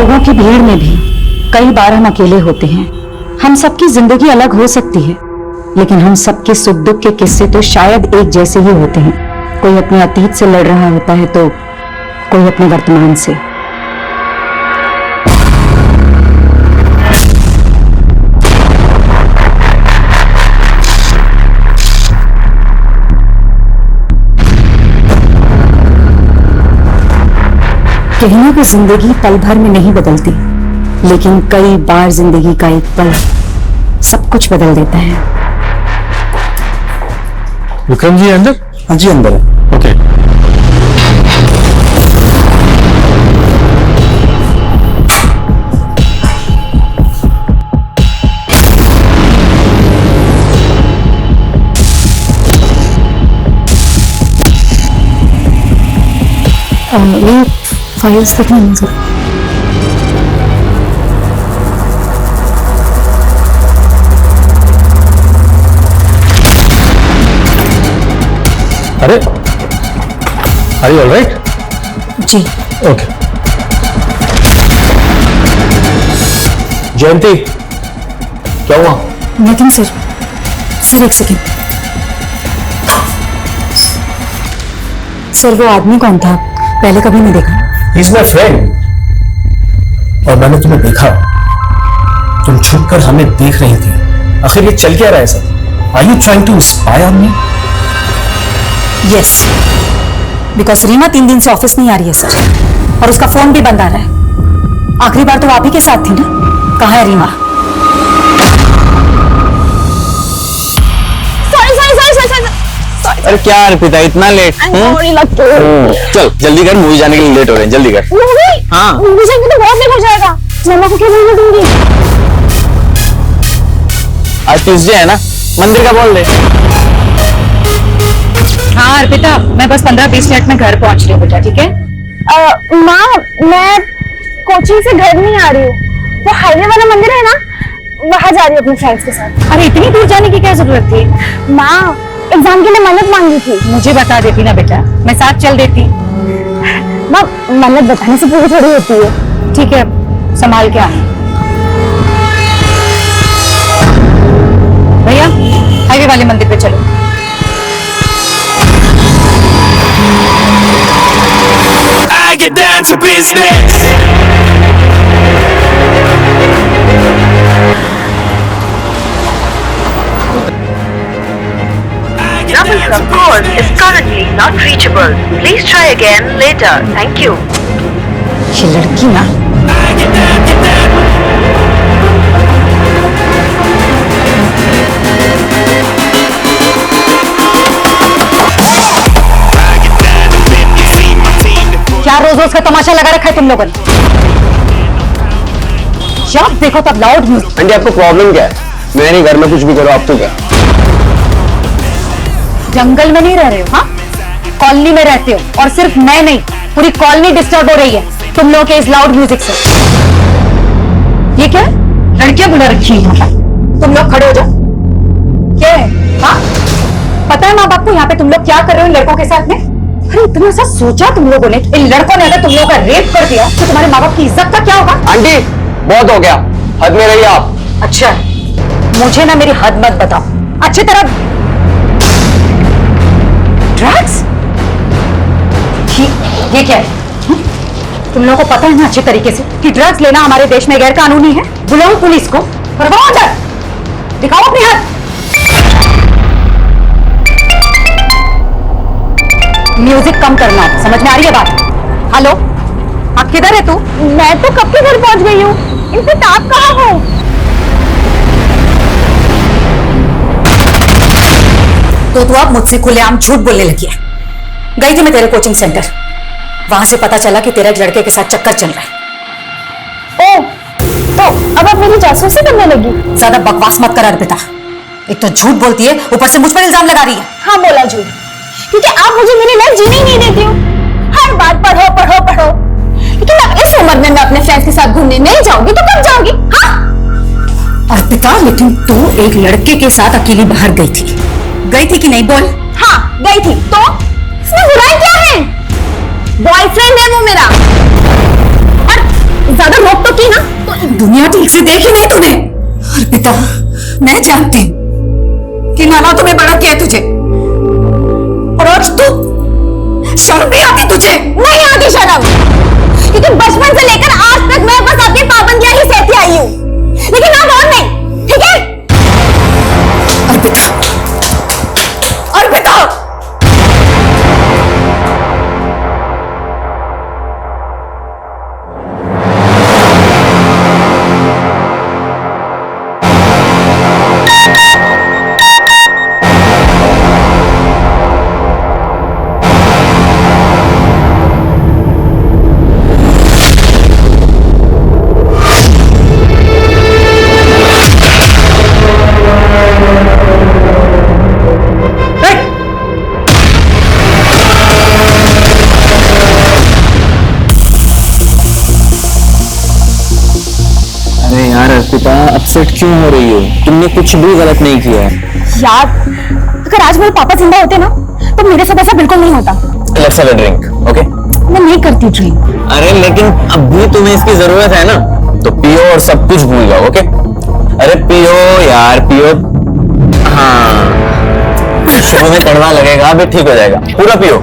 लोगों की भीड़ में भी कई बार हम अकेले होते हैं। हम सबकी जिंदगी अलग हो सकती है, लेकिन हम सबके सुख दुख के किस्से तो शायद एक जैसे ही होते हैं। कोई अपने अतीत से लड़ रहा होता है तो कोई अपने वर्तमान से। कहने की जिंदगी पल भर में नहीं बदलती, लेकिन कई बार जिंदगी का एक पल सब कुछ बदल देता है। विक्रम जी अंदर? हाँ जी अंदर है। ओके। ये फाइल्स तक नहीं सर। अरे आर यू ऑलराइट? जी ओके। जयंती क्या हुआ? Nothing sir. सर एक सेकेंड। सर वो आदमी कौन था? पहले कभी नहीं देखा। He is my friend. और मैंने तुम्हें देखा, तुम छुपकर हमें देख रही थी। आखिर ये चल क्या रहा है sir? Are you trying to spy on me? Yes, because Rima 3 दिन से ऑफिस नहीं आ रही है सर, और उसका फोन भी बंद आ रहा है। आखिरी बार तो आप ही के साथ थी ना? कहाँ है रीमा? अरे क्या अर्पिता इतना लेट? चल जल्दी कर, मूवी जाने के लिए लेट हो रहे हैं, जल्दी कर। मूवी? हाँ मूवी जाएंगे तो बहुत लेट हो जाएगा। मम्मा को क्या बोलने दूंगी? आज ट्यूसडे है ना, मंदिर का बोल दे। हाँ अर्पिता, मैं बस 15-20 मिनट में घर पहुंच रही हूँ बेटा, ठीक है? माँ, मैं कोचिंग से घर नहीं आ रही हूँ। वो हाईवे वाला मंदिर है ना, वहाँ जा रही हूँ अपने फ्रेंड्स के साथ। अरे इतनी दूर जाने की क्या जरूरत थी? माँ, एग्जाम के लिए मन्नत मांगी थी। मुझे बता देती ना बेटा, मैं साथ चल देती। माँ, मन्नत बताने से पूरी थोड़ी होती है। ठीक है, संभाल के आना। भैया हाईवे वाले मंदिर पे चलो। I get down to business. Number you have called is currently not reachable. Please try again later. Thank you. ये लड़की ना, क्या रोज रोज का तमाशा लगा रखा है तुम लोगों ने? जब देखो तब लाउड म्यूजिक। आंटी आपको प्रॉब्लम क्या है? मैं नहीं, घर में कुछ भी करो, आप तो क्या? जंगल में नहीं रह रहे हो? हाँ, कॉलोनी में रहते हो, और सिर्फ मैं नहीं, पूरी कॉलोनी डिस्टर्ब हो रही है तुम लोगों के इस लाउड म्यूजिक से। ये क्या है? लड़कियां बुला रखी है यहाँ पर। तुम लोग खड़े हो जाओ। क्या है? हाँ, पता है माँ बाप को यहाँ पे तुम लोग क्या कर रहे हो इन लड़कों के साथ में? अरे इतना सा सोचा तुम लोगों ने? इन लड़कों ने अगर तुम लोगों का रेप कर दिया तो तुम्हारे माँ बाप की इज्जत का क्या होगा? आंटी बहुत हो गया, हद में रहिए आप। अच्छा, मुझे ना मेरी हद मत बताओ अच्छी तरह। ड्रग्स? ये क्या है? तुम लोगों को पता है ना अच्छी तरीके से कि ड्रग्स लेना हमारे देश में गैर कानूनी है। बुलाओ पुलिस को, करवाओ अंदर, दिखाओ अपनी हद। म्यूजिक कम करना, समझ में आ रही है बात? हेलो, आप किधर है? तू? मैं तो कब के घर पहुँच गई हूँ। इनफैक्ट आप कहाँ हो? तो तू अब मुझसे खुलेआम झूठ बोलने लगी है। गई थी मैं तेरे कोचिंग सेंटर, वहां से पता चला कि तेरा एक लड़के के साथ चक्कर चल रहा है। ओह, तो अब आप मेरी जासूसी करने लगी? ज्यादा बकवास मत कर अर्पिता। एक तो झूठ बोलती है, ऊपर से मुझ पर इल्जाम लगा रही है। हाँ बोला झूठ, क्योंकि आप मुझे मेरी लाइफ जीने ही नहीं देती हो। हर बात पढ़ो पढ़ो पढ़ो। लेकिन अब इस उम्र में मैं अपने फ्रेंड्स के साथ घूमने नहीं जाऊंगी तो कब जाऊंगी? हाँ अर्पिता, लेकिन तू एक लड़के के साथ अकेली बाहर गई थी कि नहीं? बोल। हाँ गई थी, तो इसमें बुराई क्या है? बॉयफ्रेंड है वो मेरा, और ज्यादा रोक तो की ना तो दुनिया ठीक से देखी नहीं तूने। अर्पिता, मैं जानती हूँ कि हालातों में बड़ा किया तुझे, और आज तू शर्म नहीं आती तुझे? नहीं आती शर्म, क्योंकि बचपन से लेकर आज तक मैं बस अपनी पाबंदियां ही सहती आई हूँ, लेकिन अब और नहीं, ठीक है? अर्पिता, अर्पिता, अरे यार अर्पिता, अपसेट क्यों हो रही हो? तुमने कुछ भी गलत नहीं किया है। यार, अगर आज मेरे पापा जिंदा होते ना तो मेरे साथ ऐसा बिल्कुल नहीं होता। Let's have a drink, okay? मैं नहीं करती ड्रिंक। अरे लेकिन अभी तुम्हें इसकी जरूरत है ना, तो पियो और सब कुछ भूल जाओ, ओके? अरे पियो यार, पियो। हाँ, शुरू में कड़वा लगेगा, अभी ठीक हो जाएगा। पूरा पियो।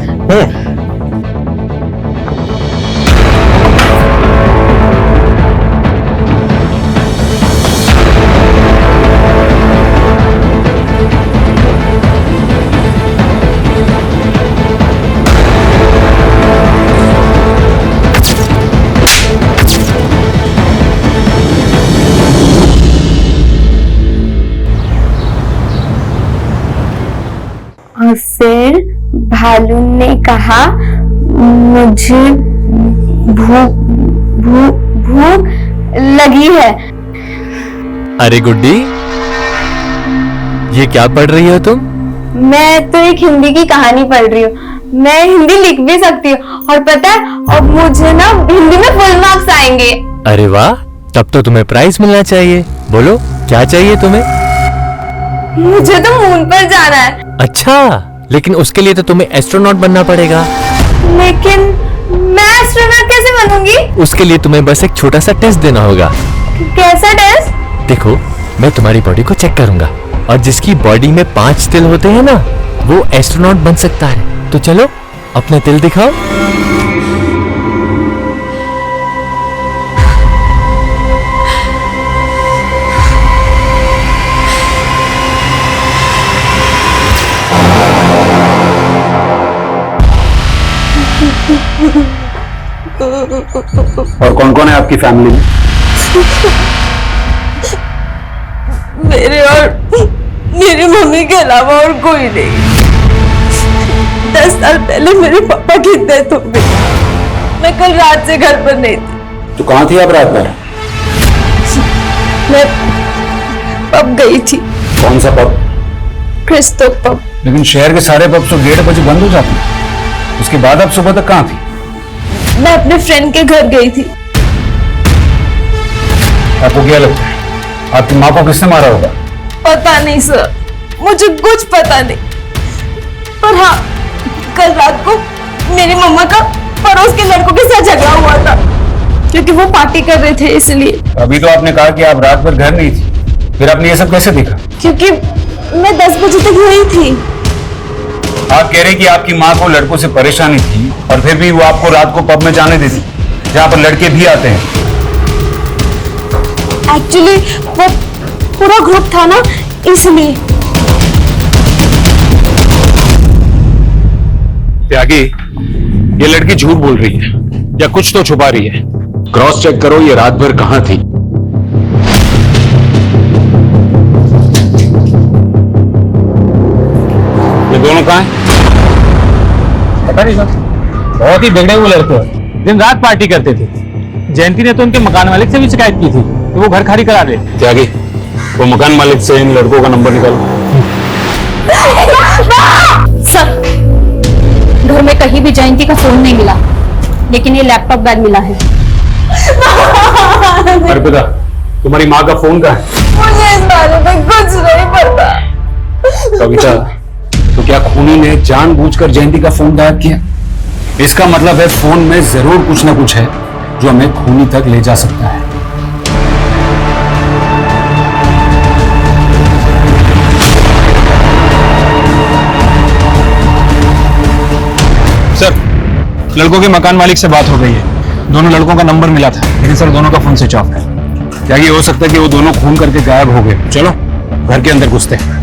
और फिर भालू ने कहा, मुझे भूख लगी है। अरे गुड्डी, ये क्या पढ़ रही हो तुम? मैं तो एक हिंदी की कहानी पढ़ रही हूँ। मैं हिंदी लिख भी सकती हूँ, और पता है अब मुझे ना हिंदी में फुल मार्क्स आएंगे। अरे वाह, तब तो तुम्हें प्राइज मिलना चाहिए। बोलो क्या चाहिए तुम्हें? मुझे तो मून पर जाना है। अच्छा, लेकिन उसके लिए तो तुम्हें एस्ट्रोनॉट बनना पड़ेगा। लेकिन मैं एस्ट्रोनॉट कैसे बनूंगी? उसके लिए तुम्हें बस एक छोटा सा टेस्ट देना होगा। कैसा टेस्ट? देखो, मैं तुम्हारी बॉडी को चेक करूंगा, और जिसकी बॉडी में 5 तिल होते हैं ना, वो एस्ट्रोनॉट बन सकता है। तो चलो अपने तिल दिखाओ। और कौन कौन है आपकी फैमिली में? मेरे और मेरी मम्मी के अलावा और कोई नहीं। 10 साल पहले मेरे पापा की डेथ हो गई। मैं कल रात से घर पर नहीं थी। तो कहाँ थी आप रात भर? मैं पब गई थी। कौन सा पब? Christo pub. लेकिन शहर के सारे पब तो 1:30 बजे बंद हो जाते हैं। उसके बाद आप सुबह तक कहाँ थी? मैं अपने फ्रेंड के घर गई थी। आपको क्या लगता है आपकी माँ को किसने मारा होगा? पता नहीं सर, मुझे कुछ पता नहीं। पर हाँ, कल रात को मेरी मम्मा का पड़ोस के लड़कों के साथ झगड़ा हुआ था, क्योंकि वो पार्टी कर रहे थे इसलिए। अभी तो आपने कहा कि आप रात भर घर नहीं थी, फिर आपने ये सब कैसे देखा? क्योंकि मैं 10 बजे तक यही थी। आप कह रहे कि आपकी माँ को लड़कों से परेशानी थी, और फिर भी वो आपको रात को पब में जाने देती, जहाँ पर लड़के भी आते हैं। एक्चुअली वो पूरा ग्रुप था ना, इसलिए। त्यागी, ये लड़की झूठ बोल रही है या कुछ तो छुपा रही है। क्रॉस चेक करो, ये रात भर कहाँ थी। ये दोनों कहाँ हैं? पता नहीं सर, बहुत ही बिगड़े हुए लड़के हैं, दिन रात पार्टी करते थे। जयंती ने तो उनके मकान मालिक से भी शिकायत की थी कि वो घर खाली करा दे। त्यागी, वो मकान मालिक से इन लड़कों का नंबर निकालो। सर, घर में कहीं भी जयंती का फोन नहीं मिला, लेकिन ये लैपटॉप बैग मिला है। अर्पिता, तुम्हारी माँ का फोन कहाँ है? मुझे इस बारे में कुछ नहीं पता। कविता, तो क्या खूनी ने जानबूझकर जयंती का फोन गायब किया? इसका मतलब है फोन में जरूर कुछ ना कुछ है, जो हमें खूनी तक ले जा सकता है। सर, लड़कों के मकान मालिक से बात हो गई है। दोनों लड़कों का नंबर मिला था, लेकिन सर दोनों का फोन स्विच ऑफ है। क्या ये हो सकता है कि वो दोनों खून करके गायब हो गए? चलो घर के अंदर घुसते हैं।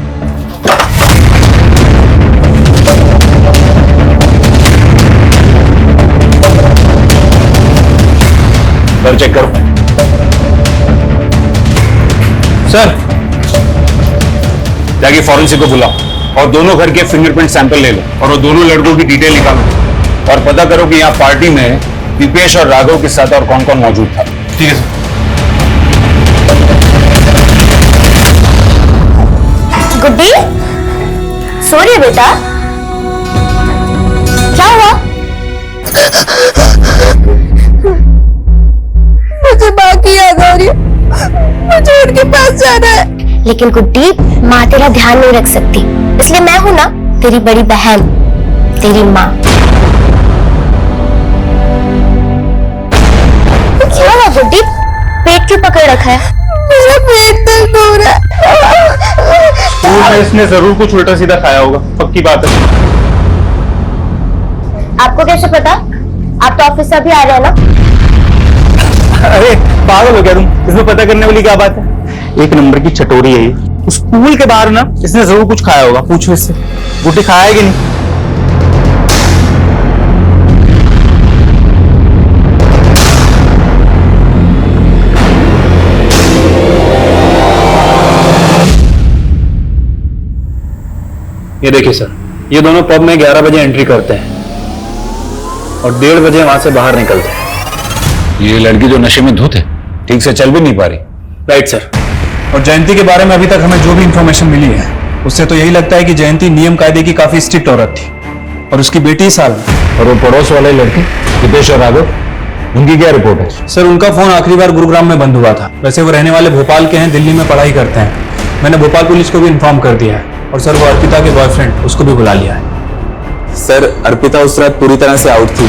घर चेक करो। सर, जाके फॉरेंसिक को बुलाओ और दोनों घर के फिंगरप्रिंट सैंपल ले लो और वो दोनों लड़कों की डिटेल निकालो और पता करो कि यहाँ पार्टी में दीपेश और राघव के साथ और कौन कौन मौजूद था। ठीक है सर। गुड्डी, सो रही है बेटा? क्या हुआ? मुझे माँ की याद आ रही है, मुझे उनके पास जाना है। लेकिन गुड्डी, माँ तेरा ध्यान नहीं रख सकती, इसलिए मैं हूं ना, तेरी बड़ी बहन, तेरी माँ। क्या हुआ गुड्डी? पेट क्यों पकड़ रखा है? मेरा पेट दर्द हो रहा है। स्कूल में इसने जरूर कुछ उल्टा सीधा खाया होगा, पक्की बात है। आपको कैसे पता? आप तो ऑफिस से अभी आ रहे हैं ना? अरे पागल हो गया तुम, इसमें पता करने वाली क्या बात है? एक नंबर की चटोरी है ये। स्कूल के बाहर ना इसने जरूर कुछ खाया होगा, पूछो इससे। गुड्डी खाया है कि नहीं? ये देखिए सर, ये दोनों पब में 11 बजे एंट्री करते हैं और 1:30 बजे वहां से बाहर निकलते हैं। ये लड़की जो नशे में धुत है, ठीक से चल भी नहीं पा रही। Right sir. और जयंती के बारे में अभी तक हमें जो भी इंफॉर्मेशन मिली है, उससे तो यही लगता है कि जयंती नियम कायदे की काफी स्ट्रिक्ट औरत थी और उसकी बेटी साल में। और वो पड़ोस वाले लड़के दीपेश और राघव, उनकी क्या रिपोर्ट है? सर, उनका फोन आखिरी बार गुरुग्राम में बंद हुआ था। वैसे वो रहने वाले भोपाल के हैं, दिल्ली में पढ़ाई करते हैं। मैंने भोपाल पुलिस को भी इन्फॉर्म कर दिया है और सर वो अर्पिता के बॉयफ्रेंड, उसको भी बुला लिया है। सर, अर्पिता उस रात पूरी तरह से आउट थी।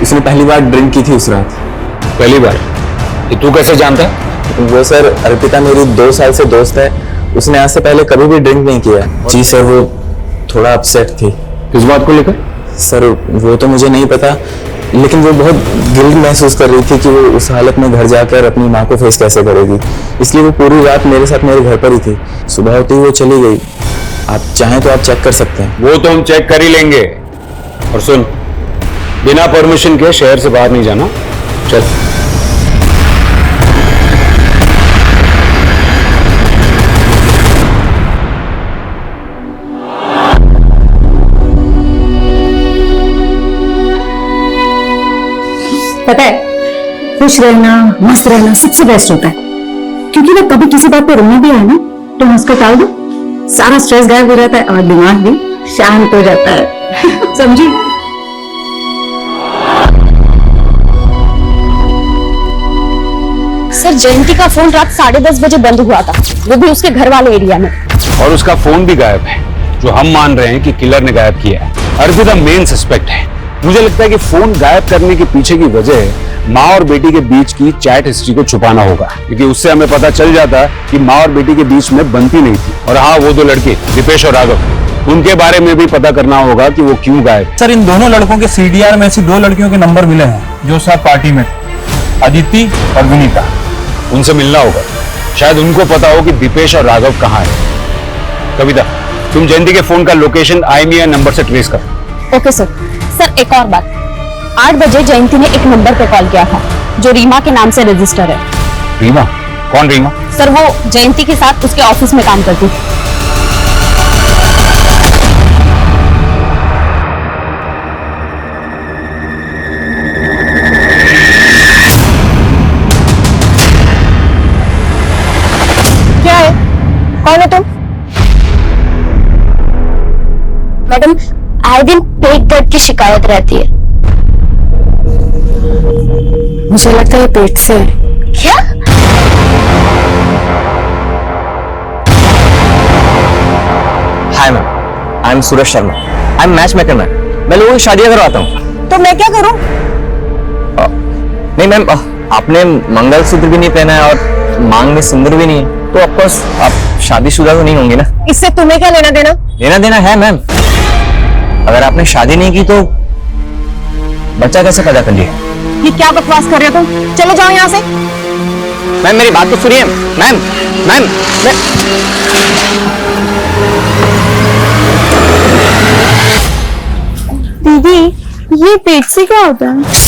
उसने पहली बार ड्रिंक की थी उस रात। पहली बार? ये तू कैसे जानता? वो सर, अर्पिता मेरी 2 साल से दोस्त है। उसने आज से पहले कभी भी ड्रिंक नहीं किया। जी सर, वो थोड़ा अपसेट थी। किस बात को लेकर? सर, वो तो मुझे नहीं पता, लेकिन वो बहुत गिल्ट महसूस कर रही थी कि वो उस हालत में घर जाकर अपनी माँ को फेस कैसे करेगी। इसलिए वो पूरी रात मेरे साथ मेरे घर पर ही थी। सुबह होती ही वो चली गई। आप चाहें तो आप चेक कर सकते हैं। वो तो हम चेक कर ही लेंगे। और सुन, बिना परमिशन के शहर से बाहर नहीं जाना। चल। पता है, खुश रहना, मस्त रहना सबसे बेस्ट होता है, क्योंकि ना कभी किसी बात पे रोना भी आए ना तो हंसकर टाल दो, सारा स्ट्रेस गायब हो जाता है और दिमाग भी शांत हो जाता है। समझी? सर, जयंती का फोन रात 10:30 बजे बंद हुआ था, वो भी उसके घर वाले एरिया में। और उसका फोन भी गायब है, जो हम मान रहे हैं कि किलर ने गायब किया है। अर्पिता मेन सस्पेक्ट है। मुझे लगता है कि फोन गायब करने के पीछे की वजह माँ और बेटी के बीच की चैट हिस्ट्री को छुपाना होगा, क्योंकि उससे हमें पता चल जाता कि माँ और बेटी के बीच में बनती नहीं थी। और हाँ, वो 2 लड़के दीपेश और राघव, उनके बारे में भी पता करना होगा कि वो क्यों गायब। सर, इन दोनों लड़कों के CDR में ऐसी 2 लड़कियों के नंबर मिले हैं जो साथ पार्टी में थे, अदिति और विनीता। उनसे मिलना होगा, शायद उनको पता हो कि दीपेश और राघव कहाँ है। कविता, तुम जयंती के फोन का लोकेशन IMEI नंबर से ट्रेस कर। Okay sir. सर, एक और बात, 8 बजे जयंती ने एक नंबर पे कॉल किया था जो रीमा के नाम से रजिस्टर है। रीमा? कौन रीमा? सर, वो जयंती के साथ उसके ऑफिस में काम करती थी। क्या है? कौन है तुम? मैडम, आए दिन पेट दर्द की शिकायत रहती है। मुझे लगता है पेट से है। क्या? Hi ma'am, I am Suraj Sharma. I am match maker ma'am. मैं लोगों की शादियां करवाता हूँ। तो मैं क्या करूं? नहीं मैम, आपने मंगलसूत्र भी नहीं पहना है और मांग में सिंदूर भी नहीं है, तो ऑफकोर्स आप शादीशुदा तो नहीं होंगे ना। इससे तुम्हें क्या लेना देना? लेना देना है मैम। अगर आपने शादी नहीं की तो बच्चा कैसे पैदा कर लिया? ये क्या बकवास कर रहे हो तुम? चले जाओ यहाँ से। मैम मेरी बात तो सुनिए। मैम मैम दीदी, ये पेट से क्या होता है?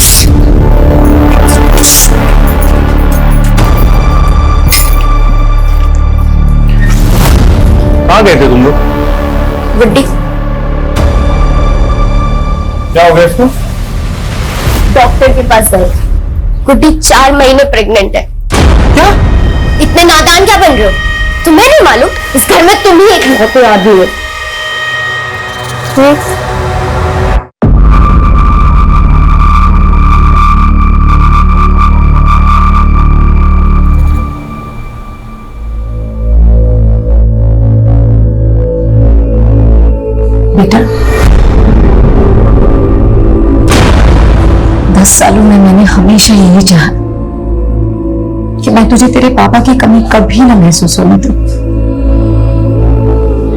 कहाँ गए थे तुम लोग? गुड्डी, क्या हो गया इसको? डॉक्टर के पास गए। गुड्डी 4 महीने प्रेग्नेंट है। क्या? इतने नादान क्या बन रहे हो? तुम्हें नहीं मालूम इस घर में तुम ही एक मोटे आदमी हो। बेटा, 10 सालों में मैंने हमेशा यही चाहा कि मैं तुझे तेरे पापा की कमी कभी ना महसूस होने दूं,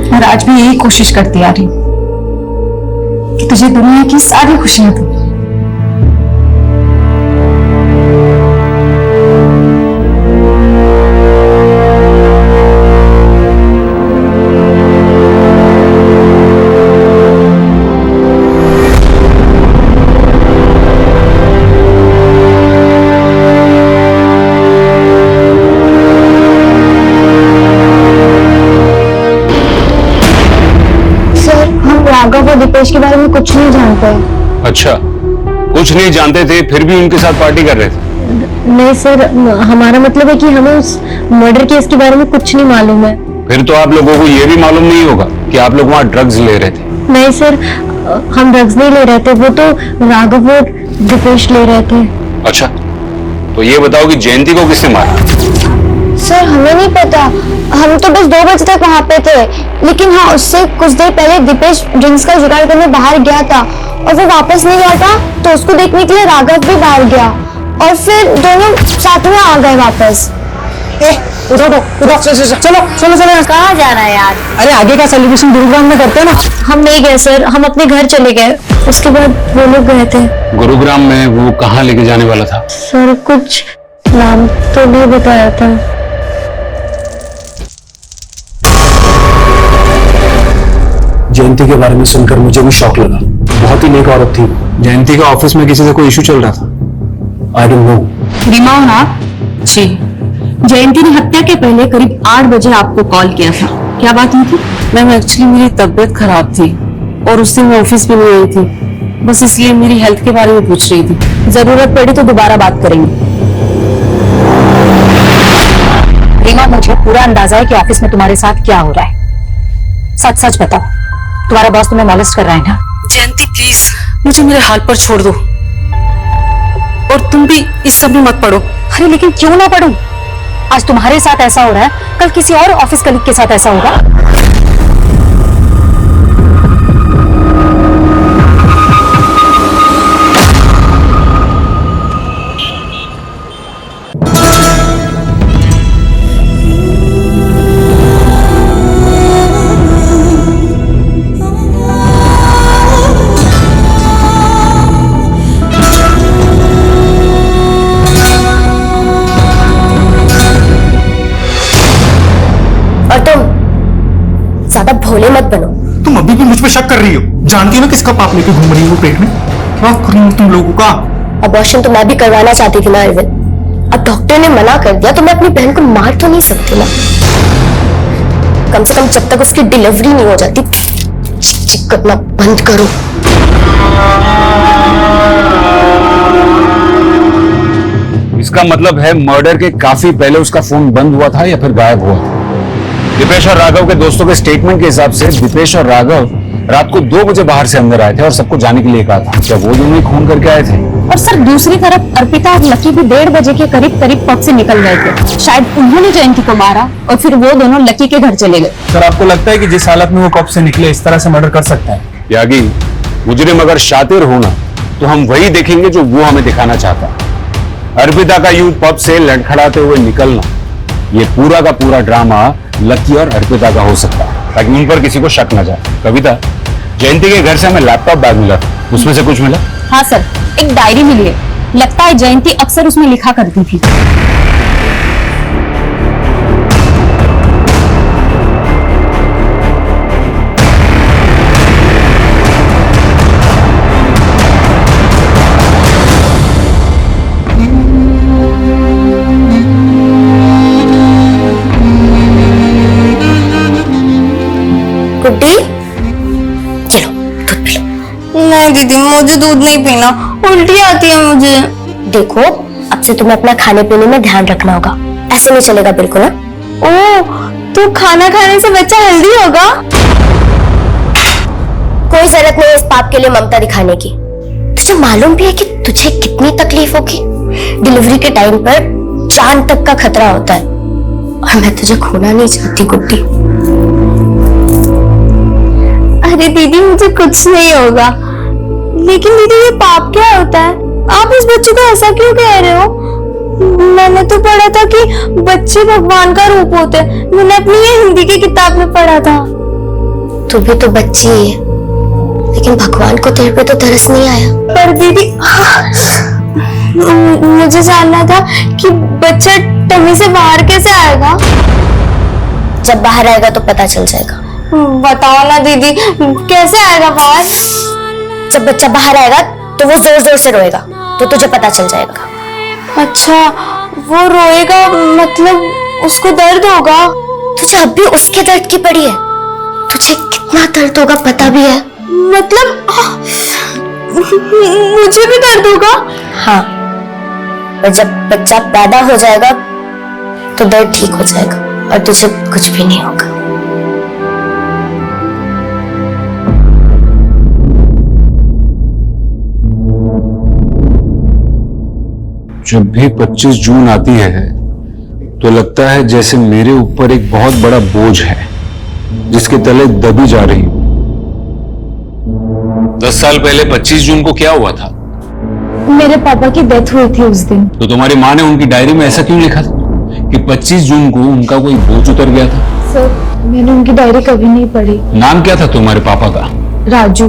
और आज भी यही कोशिश करती आ रही हूं कि तुझे दुनिया की सारी खुशियां दूं। राघव और दीपेश के बारे में कुछ नहीं जानते हैं। अच्छा, कुछ नहीं जानते थे फिर भी उनके साथ पार्टी कर रहे थे? नहीं सर, हमारा मतलब है कि हमें उस मर्डर केस के बारे में कुछ नहीं मालूम है। फिर तो आप लोगों को ये भी मालूम नहीं होगा कि आप लोग वहाँ ड्रग्स ले रहे थे? नहीं सर, हम ड्रग्स नहीं ले रहे थे, वो तो राघव और दीपेश ले रहे थे। अच्छा, तो ये बताओ कि जयंती को किसने मारा? सर हमें नहीं पता, हम तो बस 2 बजे तक वहाँ पे थे। लेकिन हाँ, उससे कुछ देर पहले दीपेश ड्रिंक्स का जुगाड़ करने बाहर गया था और वो वापस नहीं लौटा, तो उसको देखने के लिए राघव भी बाहर गया और फिर दोनों साथ में आ गए वापस। चलो चलो चलो। कहाँ जा रहा है यार? अरे आगे का सेलिब्रेशन गुरुग्राम में करते हैं ना। हम नहीं गए सर, हम अपने घर चले गए। उसके बाद वो लोग गए थे। गुरुग्राम में वो कहाँ लेके जाने वाला था? सर कुछ नाम तो नहीं बताया था। जयंती के बारे में सुनकर मुझे भी शौक लगा। बहुत ही नेक औरत थी। जयंती का ऑफिस में किसी से कोई इशू चल रहा था। I don't know. रीमा हो ना? जी। जयंती ने हत्या के पहले करीब 8 बजे आपको कॉल किया था, क्या बात हुई थी? मैम एक्चुअली मेरी तबीयत खराब थी और उस दिन मैं ऑफिस में नहीं आई थी, बस इसलिए मेरी हेल्थ के बारे में पूछ रही थी। जरूरत पड़ी तो दोबारा बात करेंगे। रीमा, मुझे पूरा अंदाजा है कि ऑफिस में तुम्हारे साथ क्या हो रहा है। सच सच बताओ, तुम्हारा बॉस तुम्हें मॉलेस्ट कर रहा है ना? जयंती प्लीज मुझे मेरे हाल पर छोड़ दो, और तुम भी इस सब में मत पड़ो। अरे लेकिन क्यों ना पढ़ूं? आज तुम्हारे साथ ऐसा हो रहा है, कल किसी और ऑफिस कलीग के साथ ऐसा होगा। और तुम ज्यादा भोले मत बनो। तुम अभी भी मुझ पे शक कर रही हो? जानती हो ना किसका पाप लेके घूम रही हो पेट में? क्या करूं तुम लोगों का? अबॉर्शन तो मैं भी करवाना चाहती थी ना अरविंद। अब डॉक्टर ने मना कर दिया तो मैं अपनी बहन को मार तो नहीं सकती ना। कम से कम जब तक उसकी डिलीवरी नहीं हो जाती चिक चिक करना बंद करो। इसका मतलब है मर्डर के काफी पहले उसका फोन बंद हुआ था या फिर गायब हुआ? दीपेश और राघव के दोस्तों के स्टेटमेंट के हिसाब से दीपेश और राघव रात को 2 बजे बाहर से अंदर आए थे और सबको जाने के लिए कहा था। क्या वो दोनों ही खून करके आए थे? और सर दूसरी तरफ अर्पिता और लकी भी 1:30 बजे के करीब पब से निकल गए थे। शायद उन्होंने जयंती को मारा और फिर वो दोनों लकी के घर चले गए। सर आपको लगता है कि जिस हालत में वो पब से निकले इस तरह से मर्डर कर सकता है? यागी, मुजरिम अगर शातिर होना तो हम वही देखेंगे जो वो हमें दिखाना चाहता है। अर्पिता का यूथ पब से लड़खड़ाते हुए निकलना, ये पूरा का पूरा ड्रामा लकी और अर्पिता का हो सकता है, ताकि उन पर किसी को शक न जाए। कविता, जयंती के घर से हमें लैपटॉप बैग मिला, उसमें से कुछ मिला? हाँ सर, एक डायरी मिली है। लगता है जयंती अक्सर उसमें लिखा करती थी। गुड्डी, चलो दूध पी लो। नहीं दीदी, मुझे दूध नहीं पीना, उल्टी आती है मुझे। देखो, अब से तुम्हें अपना खाने पीने में ध्यान रखना होगा, ऐसे नहीं चलेगा बिल्कुल ना। ओह, तो खाना खाने से बच्चा हेल्दी होगा? कोई जरूरत नहीं है इस पाप के लिए ममता दिखाने की। तुझे मालूम भी है कि तुझे कितनी तकलीफ होगी? डिलीवरी के टाइम पर जान तक का खतरा होता है, और मैं तुझे खोना नहीं चाहती गुड्डी। अरे दीदी, मुझे कुछ नहीं होगा। लेकिन दीदी, ये पाप क्या होता है? आप इस बच्चे को ऐसा क्यों कह रहे हो? मैंने तो पढ़ा था कि बच्चे भगवान का रूप होते हैं। मैंने अपनी ये हिंदी की किताब में पढ़ा था। तू भी तो बच्ची है, लेकिन भगवान को तेरे पे तो तरस नहीं आया। पर दीदी, मुझे जानना था कि बच्चा टमी से बाहर कैसे आएगा? जब बाहर आएगा तो पता चल जाएगा। बताओ ना दीदी, कैसे आएगा बाहर? जब बच्चा बाहर आएगा तो वो जोर जोर से रोएगा, तो तुझे पता चल जाएगा। अच्छा, वो रोएगा मतलब उसको दर्द होगा? तुझे अब भी उसके दर्द की पड़ी है? तुझे कितना दर्द होगा पता भी है? मतलब मुझे भी दर्द होगा? हाँ, और जब बच्चा पैदा हो जाएगा तो दर्द ठीक हो जाएगा और तुझे कुछ भी नहीं होगा। जब भी 25 जून आती है तो लगता है जैसे मेरे ऊपर एक बहुत बड़ा बोझ है जिसके तले दबी जा रही हूं। 10 साल पहले 25 जून को क्या हुआ था? मेरे पापा की डेथ हुई थी उस दिन। तो तुम्हारी माँ ने उनकी डायरी में ऐसा क्यों लिखा था कि 25 जून को उनका कोई बोझ उतर गया था? सर, मैंने उनकी डायरी कभी नहीं पढ़ी। नाम क्या था तुम्हारे पापा का? राजू।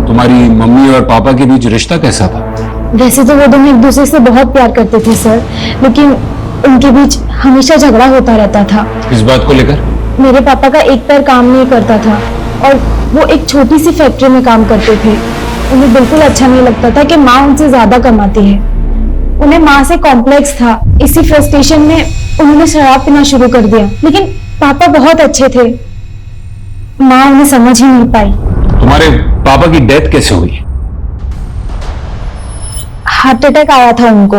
तुम्हारी मम्मी और पापा के बीच रिश्ता कैसा था? वैसे तो वो दोनों एक दूसरे से बहुत प्यार करते थे सर, लेकिन उनके बीच हमेशा झगड़ा होता रहता था। इस बात को लेकर? मेरे पापा का एक पैर काम नहीं करता था और वो एक छोटी सी फैक्ट्री में काम करते थे। उन्हें बिल्कुल अच्छा नहीं लगता था कि माँ उनसे ज्यादा कमाती है। उन्हें माँ से कॉम्प्लेक्स था। इसी फ्रस्ट्रेशन में उन्होंने शराब पीना शुरू कर दिया। लेकिन पापा बहुत अच्छे थे, माँ उन्हें समझ ही नहीं पाई। तुम्हारे पापा की डेथ कैसे हुई? हार्ट अटैक आया था उनको।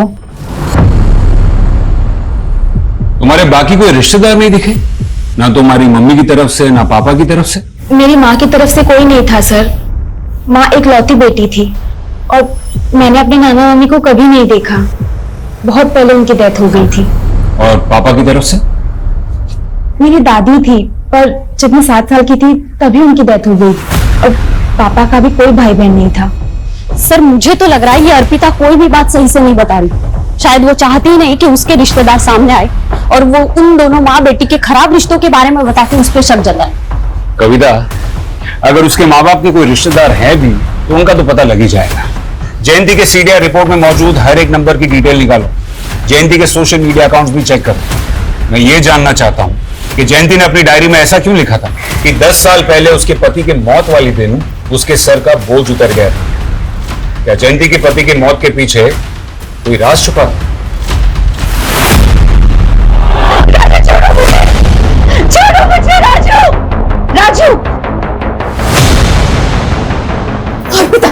तुम्हारे बाकी कोई रिश्तेदार नहीं दिखे? ना तुम्हारी मम्मी की तरफ से ना पापा की तरफ से? मेरी माँ की तरफ से कोई नहीं था सर। माँ एक लौती बेटी थी और मैंने अपने नाना नानी को कभी नहीं देखा। बहुत पहले उनकी डेथ हो गई थी। और पापा की तरफ से? मेरी दादी थी, पर जब मैं 7 साल की थी तभी उनकी डेथ हो गई। और पापा का भी कोई भाई बहन नहीं था। सर, मुझे तो लग रहा है ये अर्पिता कोई भी बात सही से नहीं बता रही। शायद वो चाहती ही नहीं कि उसके रिश्तेदार सामने आए और वो उन दोनों माँ बेटी के खराब रिश्तों के बारे में बता के उस पर शक जताए। कविता, अगर उसके माँ बाप के कोई रिश्तेदार है भी तो उनका तो पता लग ही जाएगा। जयंती के सीडीआर रिपोर्ट में मौजूद हर एक नंबर की डिटेल निकालो। जयंती के सोशल मीडिया अकाउंट्स भी चेक करो। मैं ये जानना चाहता हूँ कि जयंती ने अपनी डायरी में ऐसा क्यों लिखा था कि 10 साल पहले उसके पति के मौत वाली दिन उसके सर का बोझ उतर गया था। क्या जयंती के पति की मौत के पीछे कोई राज छुपा? छोड़ो मुझे राजू! राजू! अर्पिता,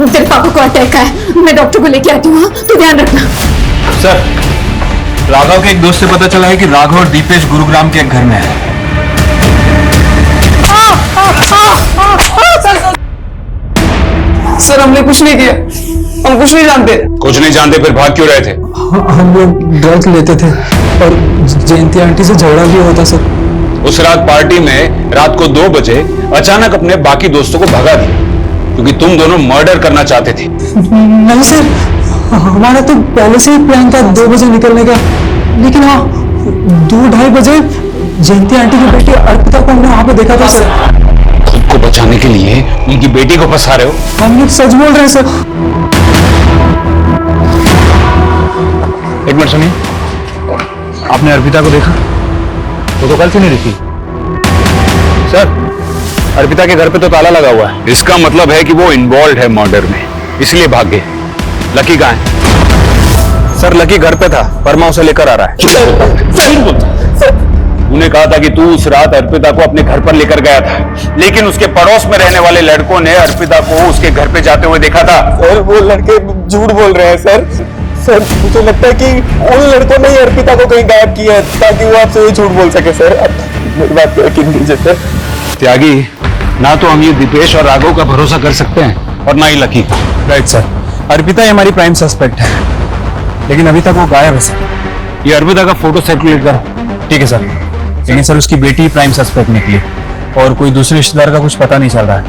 तेरे पापा को अटैक आया है। मैं डॉक्टर को लेके आती हूँ, तो ध्यान रखना। सर, राघव के एक दोस्त से पता चला है कि राघव और दीपेश गुरुग्राम के एक घर में है। सर, हमने कुछ नहीं किया, हम कुछ नहीं जानते। कुछ नहीं जानते फिर भाग क्यों रहे थे? हम लोग ड्रग्स लेते थे और जयंती आंटी से झगड़ा भी होता सर। उस रात पार्टी में रात को 2 बजे अचानक अपने बाकी दोस्तों को भगा दिया क्योंकि तुम दोनों मर्डर करना चाहते थे। नहीं सर, हमारा तो पहले से ही प्लान था 2 बजे निकलने का, लेकिन हाँ 2-2:30 बजे जयंती आंटी की बेटी अर्पिता को हमने वहां पे देखा था सर। खुद को बचाने के लिए उनकी बेटी को फंसा रहे हो। हम लोग सच बोल रहे हैं सर। एक मिनट सुनिए, आपने अर्पिता को देखा? वो तो कल से नहीं दिखी। सर, अर्पिता के घर पे तो ताला लगा हुआ है। इसका मतलब है कि वो इन्वॉल्व है मर्डर में, इसलिए भाग गए। लकी कहाँ है? सर, लकी घर पे था, वर्मा उसे लेकर आ रहा है। तूने कहा था कि तू उस रात अर्पिता को अपने घर पर लेकर गया था, लेकिन उसके पड़ोस में रहने वाले लड़कों ने अर्पिता को उसके घर पे जाते हुए देखा था। सर, वो लड़के झूठ बोल रहे हैं सर। सर, मुझे लगता है कि उन लड़कों ने ही अर्पिता को कहीं गायब किया है ताकि वो आपसे ये झूठ बोल सके सर। मेरी बात को यकीन कीजिए सर। त्यागी, ना तो हम ये दीपेश और राघव का भरोसा कर सकते हैं और ना ही लकी का। राइट सर, अर्पिता ही हमारी प्राइम सस्पेक्ट है, लेकिन अभी तक वो गायब है सर। ये अर्पिता का फोटो सर्कुलेट करो। ठीक है सर, लेकिन सर उसकी बेटी ही प्राइम सस्पेक्ट निकली और कोई दूसरे रिश्तेदार का कुछ पता नहीं चल रहा है।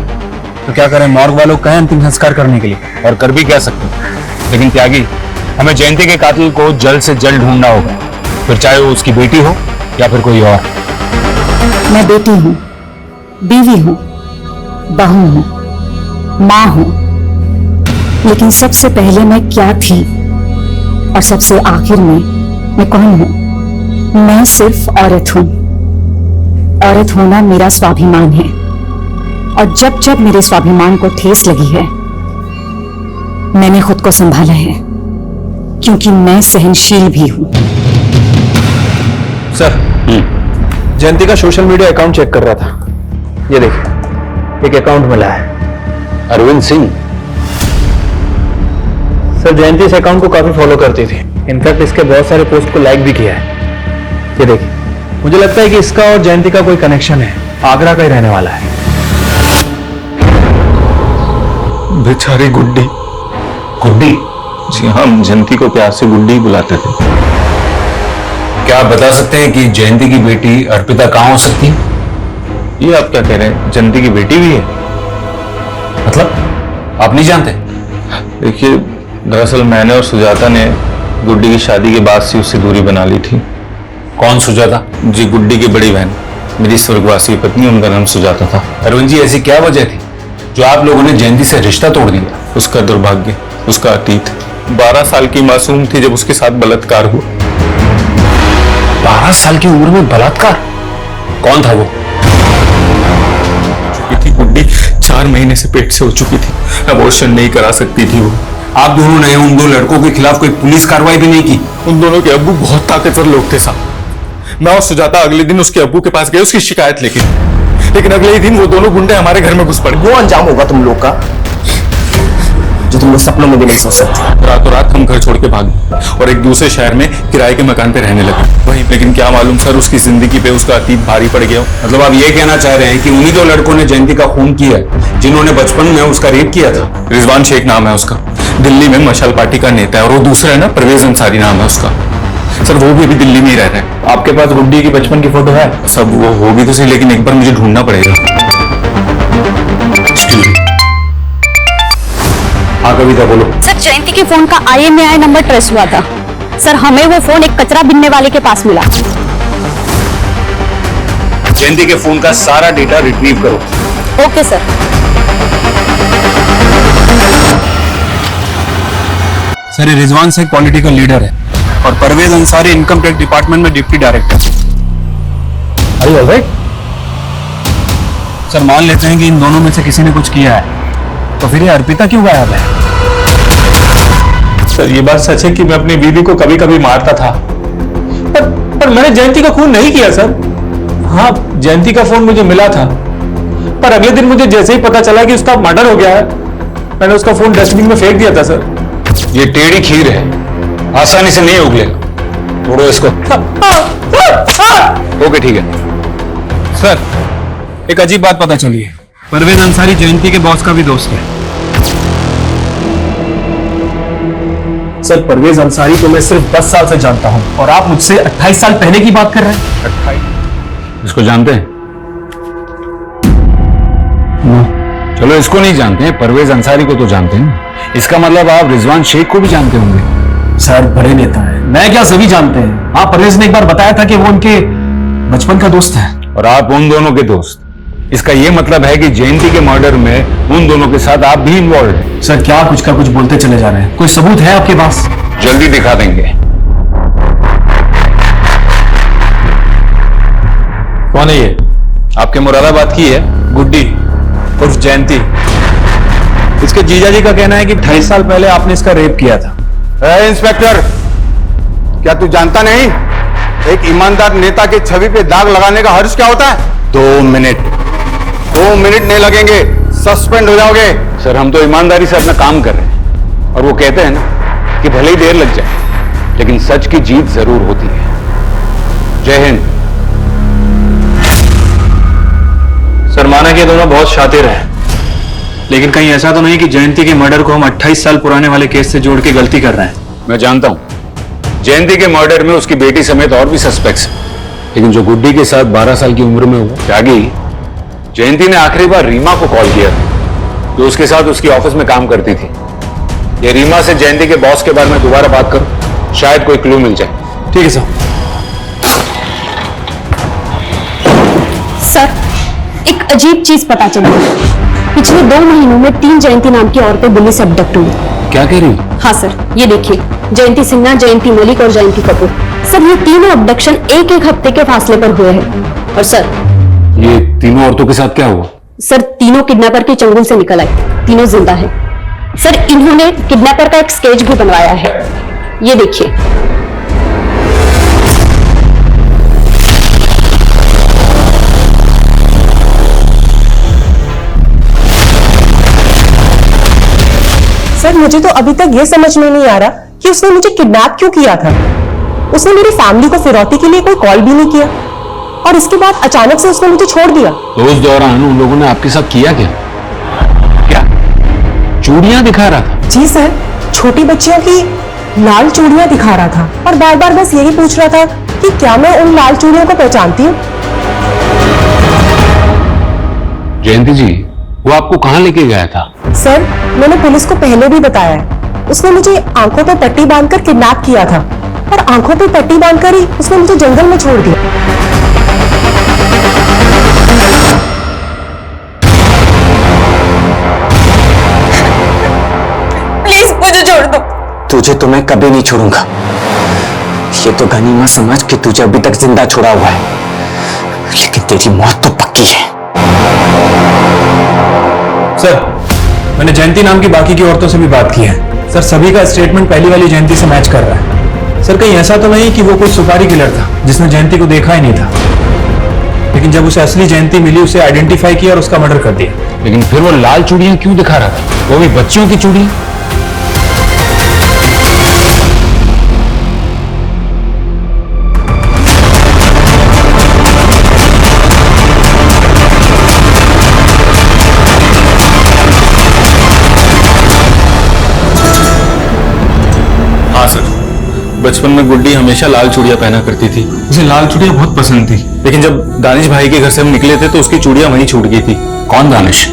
तो क्या करें, मॉर्ग वालों को कहें अंतिम संस्कार करने के लिए? और कर भी क्या सकते हैं, लेकिन त्यागी हमें जयंती के कातिल को जल्द से जल्द ढूंढना होगा, फिर चाहे वो उसकी बेटी हो या फिर कोई और। मैं बेटी हूँ, बीवी हूँ, बहू हूँ, माँ हूँ, लेकिन सबसे पहले मैं क्या थी और सबसे आखिर में मैं कौन हूँ? मैं सिर्फ औरत हूँ। औरत होना मेरा स्वाभिमान है, और जब जब मेरे स्वाभिमान को ठेस लगी है मैंने खुद को संभाला है, क्योंकि मैं सहनशील भी हूं। सर, जयंती का सोशल मीडिया अकाउंट चेक कर रहा था। ये देखिए, एक अकाउंट मिला है। अरविंद सिंह। सर, जयंती इस अकाउंट को काफी फॉलो करती थी, इनफैक्ट इसके बहुत सारे पोस्ट को लाइक भी किया है। ये देखिए, मुझे लगता है कि इसका और जयंती का कोई कनेक्शन है, आगरा का ही रहने वाला है। बेचारी गुड्डी। गुड्डी? जी हाँ, हम जयंती को प्यार से गुड्डी ही बुलाते थे। क्या आप बता सकते हैं कि जयंती की बेटी अर्पिता कहाँ हो सकती है? ये आप क्या कह रहे हैं, जयंती की बेटी भी है? मतलब आप नहीं जानते? देखिए, दरअसल मैंने और सुजाता ने गुड्डी की शादी के बाद से उससे दूरी बना ली थी। कौन सुजाता? जी, गुड्डी की बड़ी बहन, मेरी स्वर्गवासी पत्नी, उनका नाम सुजाता था। अरविंद जी, ऐसी क्या वजह थी जो आप लोगों ने जयंती से रिश्ता तोड़ दिया? उसका दुर्भाग्य, उसका अतीत। 12 साल की मासूम थी जब उसके साथ बलात्कार हुआ। 12 साल की उम्र में बलात्कार? कौन था वो? चुकी थी गुड्डी, 4 महीने से पेट से हो चुकी थी, अबॉर्शन नहीं करा सकती थी वो। आप दोनों ने उन 2 लड़कों के खिलाफ कोई पुलिस कार्रवाई भी नहीं की? उन दोनों के अब्बू बहुत ताकतवर लोग थे साहब। मैं और सुजाता अगले दिन उसके अब्बू के पास गए उसकी शिकायत लेकिन अगले ही दिन वो दोनों गुंडे हमारे घर में घुस पड़े। वो अंजाम होगा तुम लोग का जो तुम लोग सपनों में भी नहीं सोच सकते। रातों रात हम घर छोड़ के भागे और एक दूसरे शहर में किराए के मकान पे रहने लगे वहीं। लेकिन क्या मालूम सर, उसकी जिंदगी पे उसका अतीत भारी पड़ गया। मतलब आप ये कहना चाह रहे हैं कि उन्हीं 2 लड़कों ने जयंती का खून किया है जिन्होंने बचपन में उसका रेप किया था? रिजवान शेख नाम है उसका, दिल्ली में मशाल पार्टी का नेता है। और वो दूसरा है ना, परवेज अंसारी नाम है उसका। सर, वो भी अभी दिल्ली में ही रह रहे हैं। आपके पास गुड्डी की बचपन की फोटो है? सब वो होगी तो सही, लेकिन एक बार मुझे ढूंढना पड़ेगा। हाँ कविता, बोलो। सर, जयंती के फोन का IMEI नंबर ट्रेस हुआ था। सर, हमें वो फोन एक कचरा बिनने वाले के पास मिला। जयंती के फोन का सारा डेटा रिट्रीव करो। Okay sir. सर, ये रिजवान शेख पॉलिटिकल लीडर है और Parvez Ansari income tax department में डिप्टी डायरेक्टर। अरे ऑलराइट सर, मान लेते हैं कि इन दोनों में से किसी ने कुछ किया है, तो फिर ये अर्पिता क्यों गायब है? सर, ये बात सच है कि मैं अपनी बीवी को कभी कभी मारता था, पर मैंने जयंती का खून नहीं किया सर। हाँ, जयंती का फोन मुझे मिला था, पर अगले दिन मुझे जैसे ही पता चला कि उसका मर्डर हो गया है, मैंने उसका फोन डस्टबिन में फेंक दिया था सर। ये टेढ़ी खीर है, आसानी से नहीं उगलेगा, तोड़ो इसको। ओके ठीक है। सर, एक अजीब बात पता चली है, परवेज अंसारी जयंती के बॉस का भी दोस्त है। सर, परवेज अंसारी को मैं सिर्फ 10 साल से जानता हूं और आप मुझसे 28 साल पहले की बात कर रहे हैं। 28? इसको जानते हैं? चलो इसको नहीं जानते हैं, परवेज अंसारी को तो जानते हैं। इसका मतलब आप रिजवान शेख को भी जानते होंगे। सर बड़े नेता है, मैं क्या सभी जानते हैं। हाँ, परवेज ने एक बार बताया था कि वो उनके बचपन का दोस्त है। और आप उन दोनों के दोस्त। इसका यह मतलब है कि जयंती के मर्डर में उन दोनों के साथ आप भी इन्वॉल्व हैं। सर क्या कुछ का कुछ बोलते चले जा रहे हैं, कोई सबूत है आपके पास? जल्दी दिखा देंगे। कौन है ये? आपके मुरादाबाद की है गुड्डी उर्फ जयंती। इसके जीजा जी का कहना है कि 28 साल पहले आपने इसका रेप किया था। इंस्पेक्टर, क्या तू जानता नहीं एक ईमानदार नेता की छवि पे दाग लगाने का हर्ज क्या होता है? 2 मिनट नहीं लगेंगे, सस्पेंड हो जाओगे। सर हम तो ईमानदारी से अपना काम कर रहे हैं और वो कहते हैं ना कि भले ही देर लग जाए लेकिन सच की जीत जरूर होती है। जय हिंद। सर माना कि ये दोनों बहुत शातिर हैं, लेकिन कहीं ऐसा तो नहीं कि जयंती के मर्डर को हम 28 साल पुराने वाले केस से जोड़ के गलती कर रहे हैं? मैं जानता हूं जयंती के मर्डर में उसकी बेटी समेत और भी सस्पेक्ट्स हैं, लेकिन जो गुड्डी के साथ 12 साल की उम्र में हुआ त्यागी, जयंती ने आखिरी बार रीमा को कॉल किया जो उसके साथ उसकी ऑफिस में काम करती थी। ये रीमा से जयंती के बॉस के बारे में दोबारा बात करो, शायद कोई क्लू मिल जाए। ठीक है सर। सर एक अजीब चीज पता चली। पिछले 2 महीनों में 3 जयंती नाम की औरतें दिल्ली से अबडक्ट हुई। क्या कह रही? हाँ सर, ये देखिए, जयंती सिन्हा, जयंती मलिक और जयंती कपूर। सर ये तीनों अबडक्शन एक हफ्ते के फासले पर हुए हैं। और सर ये तीनों औरतों के साथ क्या हुआ? सर तीनों किडनैपर के चंगुल से निकल आए, तीनों जिंदा हैं। सर इन्होंने किडनैपर का एक स्केच भी बनवाया है, ये देखिए। सर मुझे तो अभी तक ये समझ में नहीं आ रहा कि उसने मुझे किडनैप क्यों किया था। उसने मेरी फैमिली को फिरौती के लिए कोई कॉल भी नहीं किया और इसके बाद अचानक से उसने मुझे छोड़ दिया। तो उस दौरान उन लोगों ने आपके साथ किया क्या? क्या चूड़ियां दिखा रहा था? जी सर, छोटी बच्चियों की लाल चूड़ियां दिखा रहा था और बार बार बस यही पूछ रहा था कि क्या मैं उन लाल चूड़ियों को पहचानती हूँ। जयंती जी, वो आपको कहाँ लेके गया था? सर मैंने पुलिस को पहले भी बताया है, उसने मुझे आंखों पर पट्टी बांधकर किडनैप किया था और आंखों पर पट्टी बांधकर ही उसने मुझे जंगल में छोड़ दिया। प्लीज मुझे छोड़ दो। तुझे तो मैं कभी नहीं छोड़ूंगा। ये तो गनीमा समझ कि तुझे अभी तक जिंदा छोड़ा हुआ है, लेकिन तेरी मौत तो पक्की है। सर मैंने जयंती नाम की बाकी की औरतों से भी बात की है। सर सभी का स्टेटमेंट पहली वाली जयंती से मैच कर रहा है। सर कहीं ऐसा तो नहीं कि वो कोई सुपारी किलर था जिसने जयंती को देखा ही नहीं था, लेकिन जब उसे असली जयंती मिली उसे आइडेंटिफाई किया और उसका मर्डर कर दिया। लेकिन फिर वो लाल चूड़ियां क्यों दिखा रहा था? वो भी बच्चियों की चूड़ियां। हाँ सर, बचपन में गुड्डी हमेशा लाल चूड़ियां पहना करती थी। उसे लाल चूड़ियां बहुत पसंद थी, लेकिन जब दानिश भाई के घर से हम निकले थे तो उसकी चूड़ियां वहीं छूट गई थी। कौन दानिश?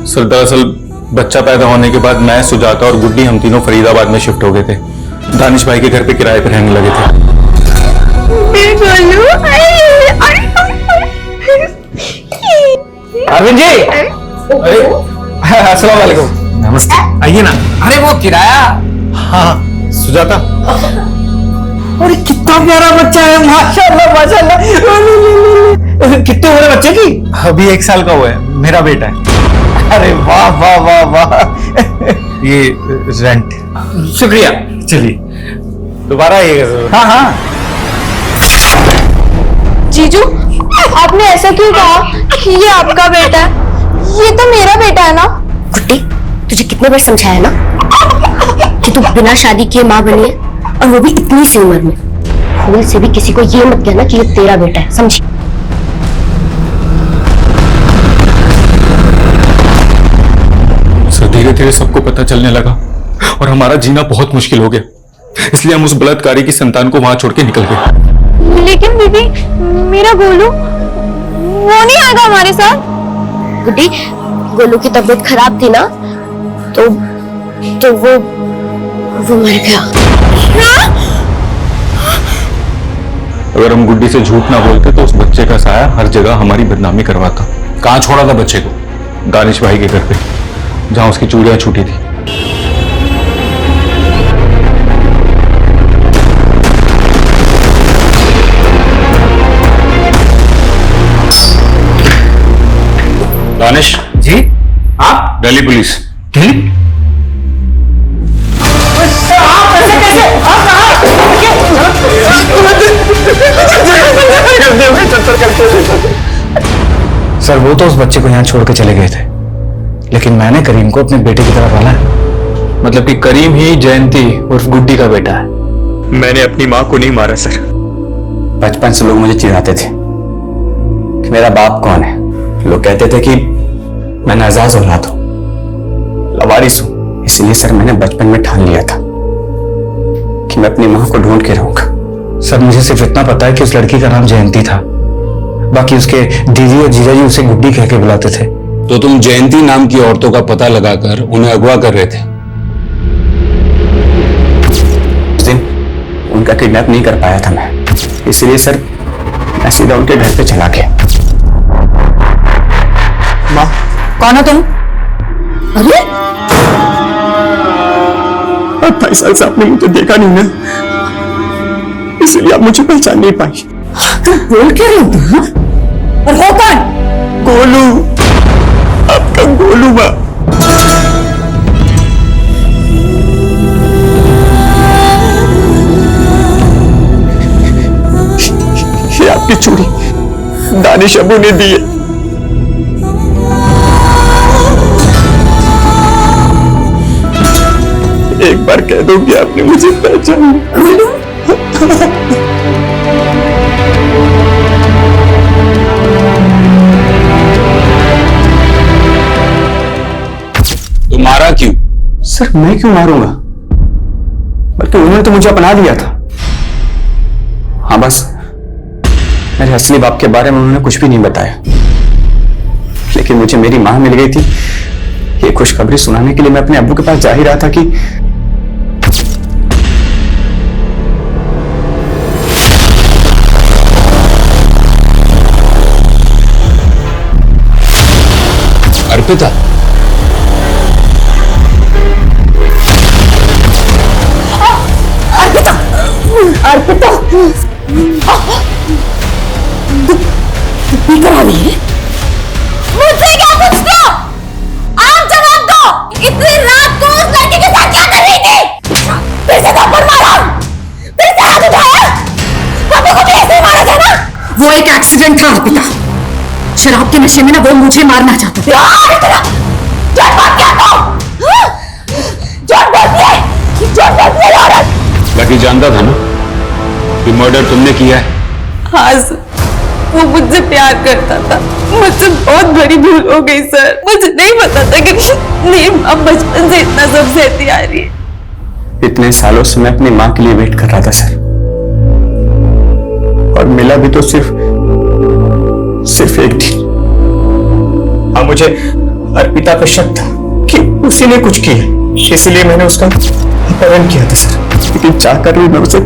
सर दरअसल बच्चा पैदा होने के बाद मैं, सुजाता और गुड्डी हम तीनों फरीदाबाद में शिफ्ट हो गए थे। दानिश भाई के घर पे किराए पर रहने लगे थे। अरविंद जी, अस्सलाम वालेकुम। नमस्ते, आइए ना। अरे वो किराया। हाँ सुजाता। अरे कितना प्यारा बच्चा है, माशाल्लाह माशाल्लाह। कितने हो रहे बच्चे की? अभी 1 साल का हुआ है, मेरा बेटा है। अरे वाह वाह वाह वाह। ये रेंट। शुक्रिया। चलिए दोबारा आइएगा जरूर। हाँ हाँ। जीजू आपने ऐसा क्यों कहा कि ये आपका बेटा है? ये तो मेरा बेटा है ना। गुड्डी तुझे कितने बार समझाया ना कि तू बिना शादी किए माँ बनी है, और वो भी इतनी सी उम्र में। भूल से भी किसी को ये मत कहना कि ये तेरा बेटा है, समझी? सर धीरे धीरे सबको पता चलने लगा और हमारा जीना बहुत मुश्किल हो गया, इसलिए हम उस बलात्कारी की संतान को वहां छोड़ के निकल गए। लेकिन दीदी मेरा गोलू वो नहीं आएगा हमारे साथ। गुड्डी गोलू की तबीयत खराब थी ना, तो वो मर गया। अगर हम गुड्डी से झूठ ना बोलते तो उस बच्चे का साया हर जगह हमारी बदनामी करवाता। कहां छोड़ा था बच्चे को? दानिश भाई के घर पे, जहां उसकी चूड़ियां छूटी थी। दानिश जी आप दिल्ली पुलिस। दिल्ली? सर वो तो उस बच्चे को यहाँ छोड़ के चले गए थे, लेकिन मैंने करीम को अपने बेटे की तरह पाला है। मतलब कि करीम ही जयंती उर्फ गुड्डी का बेटा है। मैंने अपनी माँ को नहीं मारा सर। बचपन से लोग मुझे चिढ़ाते थे कि मेरा बाप कौन है। लोग कहते थे कि मैं नाजाज औलाद हूं, लवारिस हूं। इसलिए सर मैंने बचपन में ठान लिया था कि मैं अपनी माँ को ढूंढ के रहूंगा। सर मुझे सिर्फ इतना पता है कि उस लड़की का नाम जयंती था, बाकी उसके दीदी और जीजाजी उसे गुड्डी कह के बुलाते थे। तो तुम जयंती नाम की औरतों का पता लगाकर उन्हें अगवा कर रहे थे? उस दिन उनका किडनैप नहीं कर पाया था मैं, इसलिए सर मैं सीधा उनके घर पे चला गया। माँ कौन हो तुम? अरे भाई साहब से आपने मुझे देखा नहीं ना, इसलिए आप मुझे पहचान नहीं पाई। तुम बोल क्या रहे हो तुम? और हो कौन? गोलू, आपका गोलू माँ। ये आपकी चूड़ी दानिश अबू ने दी है। एक बार कह दो कि आपने मुझे पहचान लिया। तो मारा क्यों? सर मैं क्यों मारूंगा, बल्कि उन्होंने तो मुझे अपना लिया था। हाँ बस मेरे असली बाप के बारे में उन्होंने कुछ भी नहीं बताया, लेकिन मुझे मेरी मां मिल गई थी। ये खुशखबरी सुनाने के लिए मैं अपने अब्बू के पास जा ही रहा था कि अर्पिता। अर्पिता, अर्पिता करा रही है? मुझसे क्या पूछते हो? आप जवाब दो। इतनी रात को उस लड़की के साथ क्या कर रही थी? फिर से थप्पड़ मारा, फिर से हाथ उठाया। पापा को भी ऐसे ही मारा था ना? वो एक एक्सीडेंट था अर्पिता। शराब के नशे में ना वो मुझे मारना चाहता था। झूठ बोलती है तुम, झूठ बोलती है, झूठ बोलती है औरत। लकी जानता था ना कि मर्डर तुमने किया है? हाँ सर, वो मुझसे प्यार करता था। मुझसे बहुत बड़ी भूल हो गई सर। मुझे नहीं पता था कि नीम अब बचपन से इतना सब सहती आ रही है। इतने सालों से मैं अपनी मां के लिए वेट कर रहा था सर, और मिला भी तो सिर्फ एक दिन। हाँ मुझे अर्पिता पर शक था कि उसी ने कुछ किया, इसलिए मैंने उसका अपहरण किया था सर। लेकिन चाहकर भी मैं उसे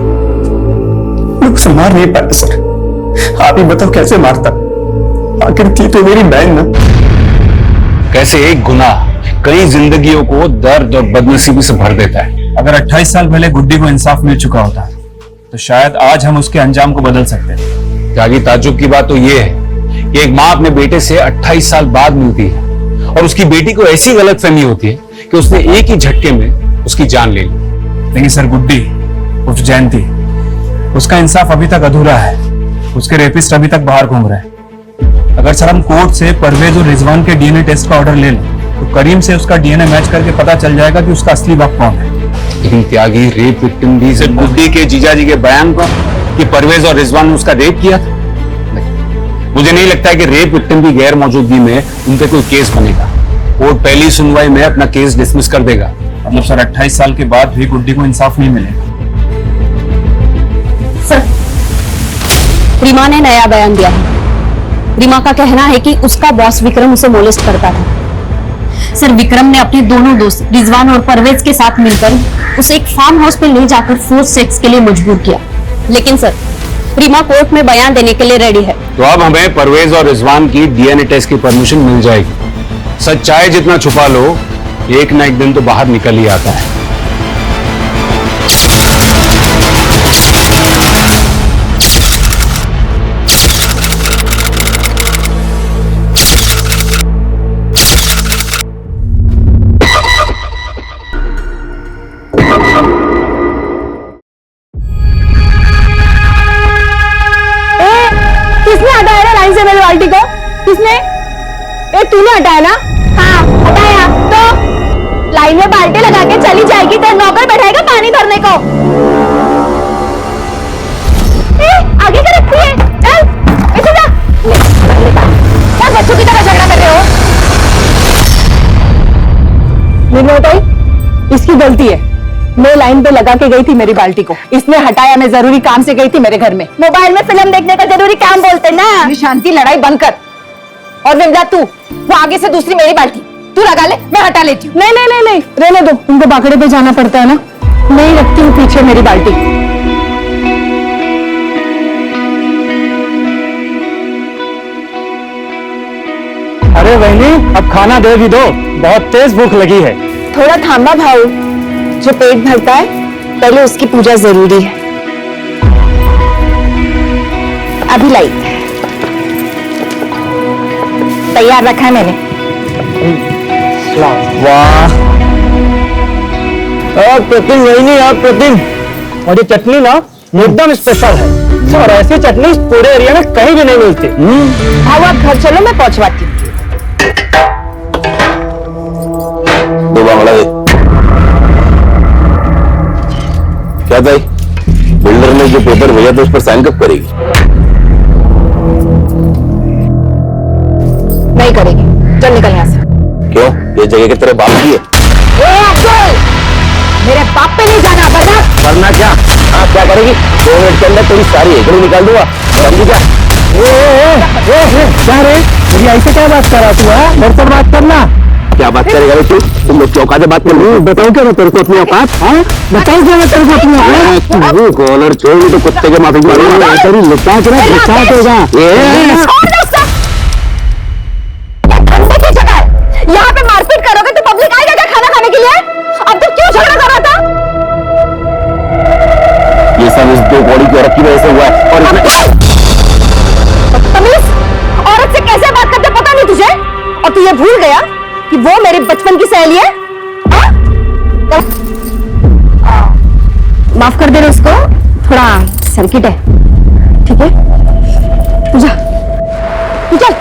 मार नहीं पाया सर। आप ही बताओ कैसे मारता? आखिर थी तो मेरी बहन ना। कैसे एक गुनाह कई जिंदगियों को दर्द और बदनसीबी से भर देता है। अगर 28 साल पहले गुड्डी को इंसाफ मिल चुका होता तो शायद आज हम उसके अंजाम को बदल सकते थे। त्यागी, ताज्जुब की बात तो यह है कि एक माँ अपने बेटे से 28 साल बाद मिलती है और उसकी बेटी को ऐसी गलतफहमी होती है कि उसने एक ही झटके में उसकी जान ले ली। लेकिन सर गुड्डी उर्फ जयंती, उसका इंसाफ अभी तक अधूरा है। उसके रेपिस्ट अभी तक बाहर घूम रहे हैं। अगर सर हम कोर्ट से परवेज और रिजवान के डीएनए टेस्ट का ऑर्डर ले लें तो करीम से उसका डीएनए मैच करके पता चल जाएगा कि उसका असली बाप कौन है। लेकिन त्यागी, रेप विक्टिम भी सिर्फ गुड्डी के जीजाजी के बयान पर कि परवेज और रिजवान ने उसका रेप किया था? मुझे नहीं लगता है कि रेप विक्टिम की गैर मौजूदगी में उन पे कोई केस बनेगा। कोर्ट पहली सुनवाई में अपना केस डिसमिस कर देगा। मतलब सर 28 साल के बाद भी गुड्डी को इंसाफ नहीं मिलेगा। सर, रीमा ने नया बयान दिया है। रीमा का कहना है कि उसका बॉस विक्रम उसे मोलेस्ट करता था सर विक्रम ने अपने दोनों दोस्त रिजवान और परवेज के साथ मिलकर उसे एक फार्म हाउस पे ले जाकर फोर्स सेक्स के लिए मजबूर किया। लेकिन सर रीमा कोर्ट में बयान देने के लिए रेडी है। तो अब हमें परवेज और रिजवान की डीएनए टेस्ट की परमिशन मिल जाएगी। सच्चाई जितना छुपा लो, एक ना एक दिन तो बाहर निकल ही आता है। किसने हटाया ना लाइन से मेरी बाल्टी को? किसने? ए तूने हटाया ना? हाँ हटाया। तो लाइन में बाल्टी लगा के चली जाएगी तो नौकर बैठाएगा पानी भरने को। ए आगे क्या रखती है? चल ऐसे जा। क्या बच्चों की तरह झगड़ा कर रहे हो? निर्मोटाई, इसकी गलती है। मैं लाइन पे लगा के गई थी मेरी बाल्टी को, इसने हटाया। मैं जरूरी काम से गई थी मेरे घर में। मोबाइल में फिल्म देखने का जरूरी काम बोलते ना। शांति, लड़ाई बंद कर। और विमला तू, वो आगे से दूसरी मेरी बाल्टी तू लगा ले, मैं हटा लेती हूँ। नहीं नहीं नहीं नहीं, रहने दो, उनको बाकड़े पे जाना पड़ता है ना। नहीं रखती हूँ पीछे मेरी बाल्टी। अरे बहनी, अब खाना दे भी दो, बहुत तेज भूख लगी है। थोड़ा थामा भाऊ, जो पेट भरता है पहले उसकी पूजा जरूरी है। अभी लाई, तैयार रखा है मैंने। वाह प्रतिम, वही नहीं आप प्रतिम। और ये चटनी ना एकदम स्पेशल है, और ऐसी चटनी पूरे एरिया में कहीं भी नहीं मिलती। भाऊ आप घर चलो, मैं पहुंचवाती हूँ। दो बांगड़ा दे। क्या भाई, बिल्डर ने जो पेपर भेजा तो उस पर साइन कब करेगी? नहीं करेगी, चल निकल यहाँ से। क्यों? ये जगह के तेरे बाप की है? मेरे बाप पे नहीं जाना, वरना वरना क्या? आप क्या करेगी? 2 मिनट के अंदर तेरी सारी एकड़ी निकाल दूंगा। समझी क्या? क्या रे, मेरी ऐसे क्या बात कर रहा तू? मेरे से बात करना। क्या बात करेगा तू? तुम लोग चौका से बात कर रहे हो? बताओ क्या मैं तेरे को अपनी औकात? बताओ क्या मैं तेरे को अपनी औकात? तू कॉलर छोड़ तो कुत्ते के माफी मारूंगा। तेरी लुटात होगा। यहाँ पे मारपीट करोगे तो पब्लिक आएगा क्या खाना खाने के लिए? अब तो क्यों झगड़ा कर रहा था? ये सब इस 2 कौड़ी की औरत की वजह से हुआ है। और तमीज, औरत से कैसे बात करते पता नहीं तुझे? और तू ये भूल गया कि वो मेरे बचपन की सहेली है? माफ कर देना उसको, थोड़ा सर्किट है। ठीक है, तू जा, तू चल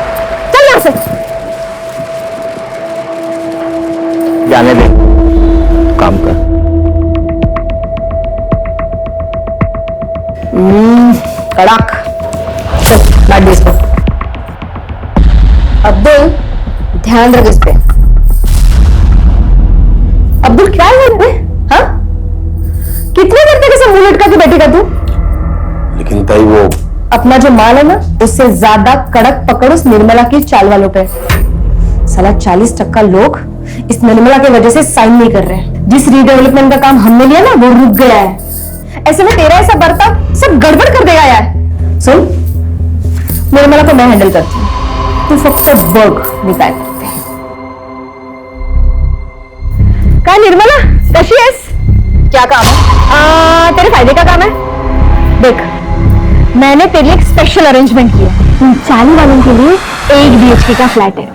चल यहाँ से। जाने दे, काम कर। कड़ाक, चल बैठ दे इसको। अब्दुल ध्यान रख इस पे। अब्दुल क्या है रे? हाँ, कितने देर तक इसे मुंह लटका के बैठेगा तू? लेकिन ताई वो अपना जो माल है ना, उससे ज्यादा कड़क पकड़ उस निर्मला की चाल वालों पे। साला 40% लोग इस निर्मला की वजह से साइन नहीं कर रहे हैं। जिस रीडेवलपमेंट का काम हमने लिया ना, वो रुक गया है। ऐसे में तेरा ऐसा बर्ताव सब गड़बड़ कर देगा यार। सुन, निर्मला को मैं हैंडल करती हूँ, तू फक्त बघ मी काय करते। काय निर्मला, कशी आहेस? क्या काम है? तेरे फायदे का काम है। देख, मैंने तेरे लिए एक स्पेशल अरेंजमेंट किया। 40 वालों के लिए 1 BHK का फ्लैट है,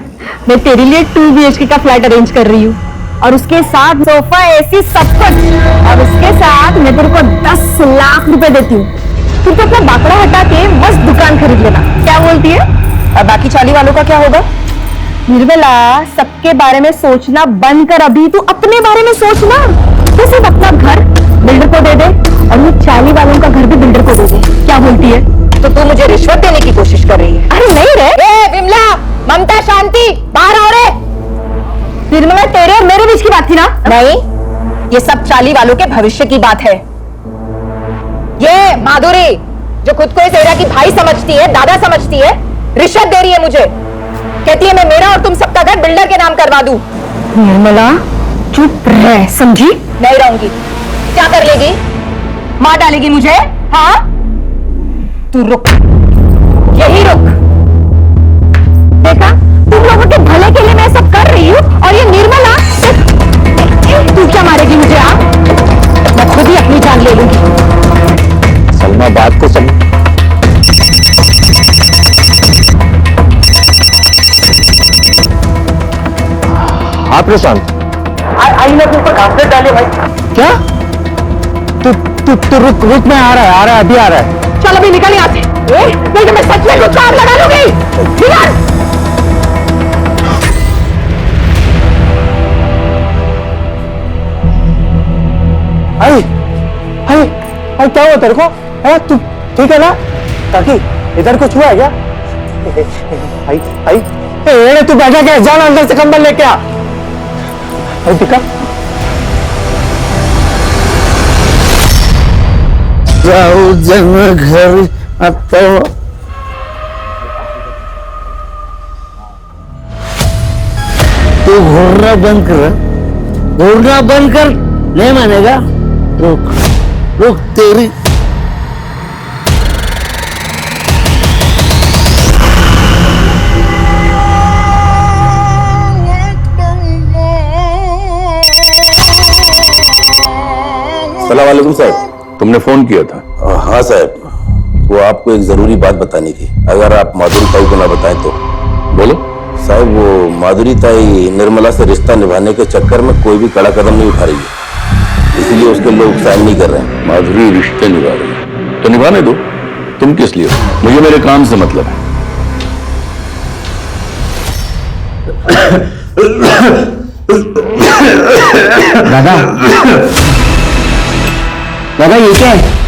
मैं तेरे लिए 2 BHK का फ्लैट अरेंज कर रही हूँ। और उसके साथ सोफा, AC सब कुछ। और उसके साथ मैं तेरे को 10 लाख रुपए देती हूँ। तू तो अपना बाकड़ा हटा के मस्त दुकान खरीद लेना। क्या बोलती है? और बाकी 40 वालों का क्या होगा? निर्मला, सबके बारे में सोचना बंद कर, अभी तू अपने बारे में सोचना। तू सिर्फ अपना घर बिल्डर को दे दे, और ये 40 वालों का घर भी बिल्डर को दे दे। क्या बोलती है? तो तू मुझे रिश्वत देने की कोशिश कर रही है? अरे नहीं रे, विमला, ममता, शांति, बाहर आओ रे। निर्मला, तेरे और मेरे बीच की बात थी ना? नहीं, ये सब 40 वालों के भविष्य की बात है। ये माधुरी, जो खुद को इस एरिया की भाई समझती है, दादा समझती है, रिश्वत दे रही है मुझे। कहती है मैं मेरा और तुम सबका घर बिल्डर के नाम करवा दूं। निर्मला चुप रह, समझी? नहीं रहूंगी। क्या कर लेगी? मार डालेगी मुझे? हाँ, तू रुक, यही रुक। देखा, तुम लोगों के भले के लिए मैं सब कर रही हूँ और ये निर्मला तू क्या मारेगी मुझे? हाँ, मैं खुद ही अपनी जान ले लूंगी। सलमा बात को समझ। हाँ प्रशांत, आईने के ऊपर घास डाले भाई। क्या? तू रुक में आ रहा है, अभी आ रहा है। चल अभी निकल यहाँ से, नहीं तो मैं सच में कुछ काम लगा लूंगी। निकल। आई क्या हुआ तेरे को? तू ठीक है ना? ताकि इधर कुछ हुआ है क्या? आई तू बैठा क्या? जान अंदर से कंबल लेके आ। दिखा जाओ जन घर आता तू घूरना बंद कर, नहीं मानेगा? रुक तेरी सलाम वालेकुम साहब, तुमने फोन किया था? हाँ साहब, वो आपको एक जरूरी बात बतानी थी, अगर आप माधुरी ताई को ना बताएं तो। बोलो साहब, वो माधुरी ताई निर्मला से रिश्ता निभाने के चक्कर में कोई भी कड़ा कदम नहीं उठा रही है, इसलिए उसके लोग साइन नहीं कर रहे हैं। माधुरी रिश्ते निभा रही है तो निभाने दो, तुम किस लिए? मुझे मेरे काम से मतलब है। दादा ये क्या है?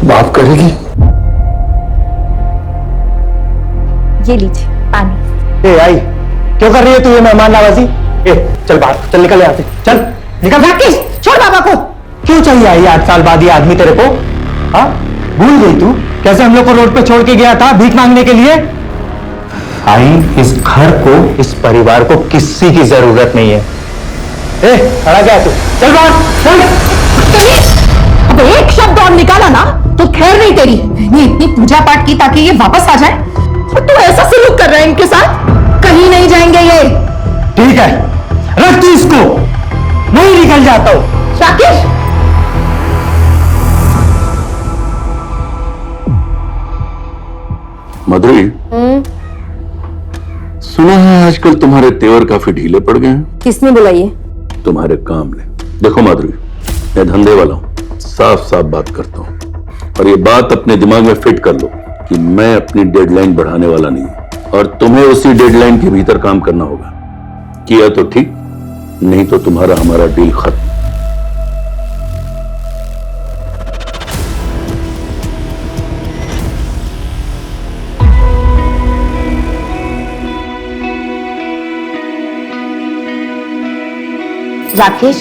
माफ करेगी? ये लीजिए पानी। ए आई, क्यों कर रही है तू ये मेहमान नवाजी? चल बाहर, चल निकल यहाँ से, चल निकल। राकेश, छोड़ बाबा को। क्यों चाहिए आई 8 साल बाद ये आदमी तेरे को? हाँ, भूल गई तू कैसे हम लोग को रोड पे छोड़ के गया था भीख मांगने के लिए? आई, इस घर को, इस परिवार को किसी की जरूरत नहीं है। खड़ा क्या है तू? चल बाहर, चल। अब एक शब्द और निकाला ना तो खैर नहीं तेरी। मैंने इतनी पूजा पाठ की ताकि ये वापस आ जाए और तू ऐसा सलूक कर रहा है इनके साथ। कहीं नहीं जाएंगे ये। ठीक है, रख तू इसको, नहीं निकल जाता हूं। राकेश, माधुरी, सुना है आजकल तुम्हारे तेवर काफी ढीले पड़ गए हैं। किसने बुलाई है? तुम्हारे काम ने। देखो माधुरी, मैं धंधे वाला हूं, साफ साफ बात करता हूं, और ये बात अपने दिमाग में फिट कर लो कि मैं अपनी डेडलाइन बढ़ाने वाला नहीं हूं और तुम्हें उसी डेडलाइन के भीतर काम करना होगा। किया तो ठीक, नहीं तो तुम्हारा हमारा डील खत्म। राकेश,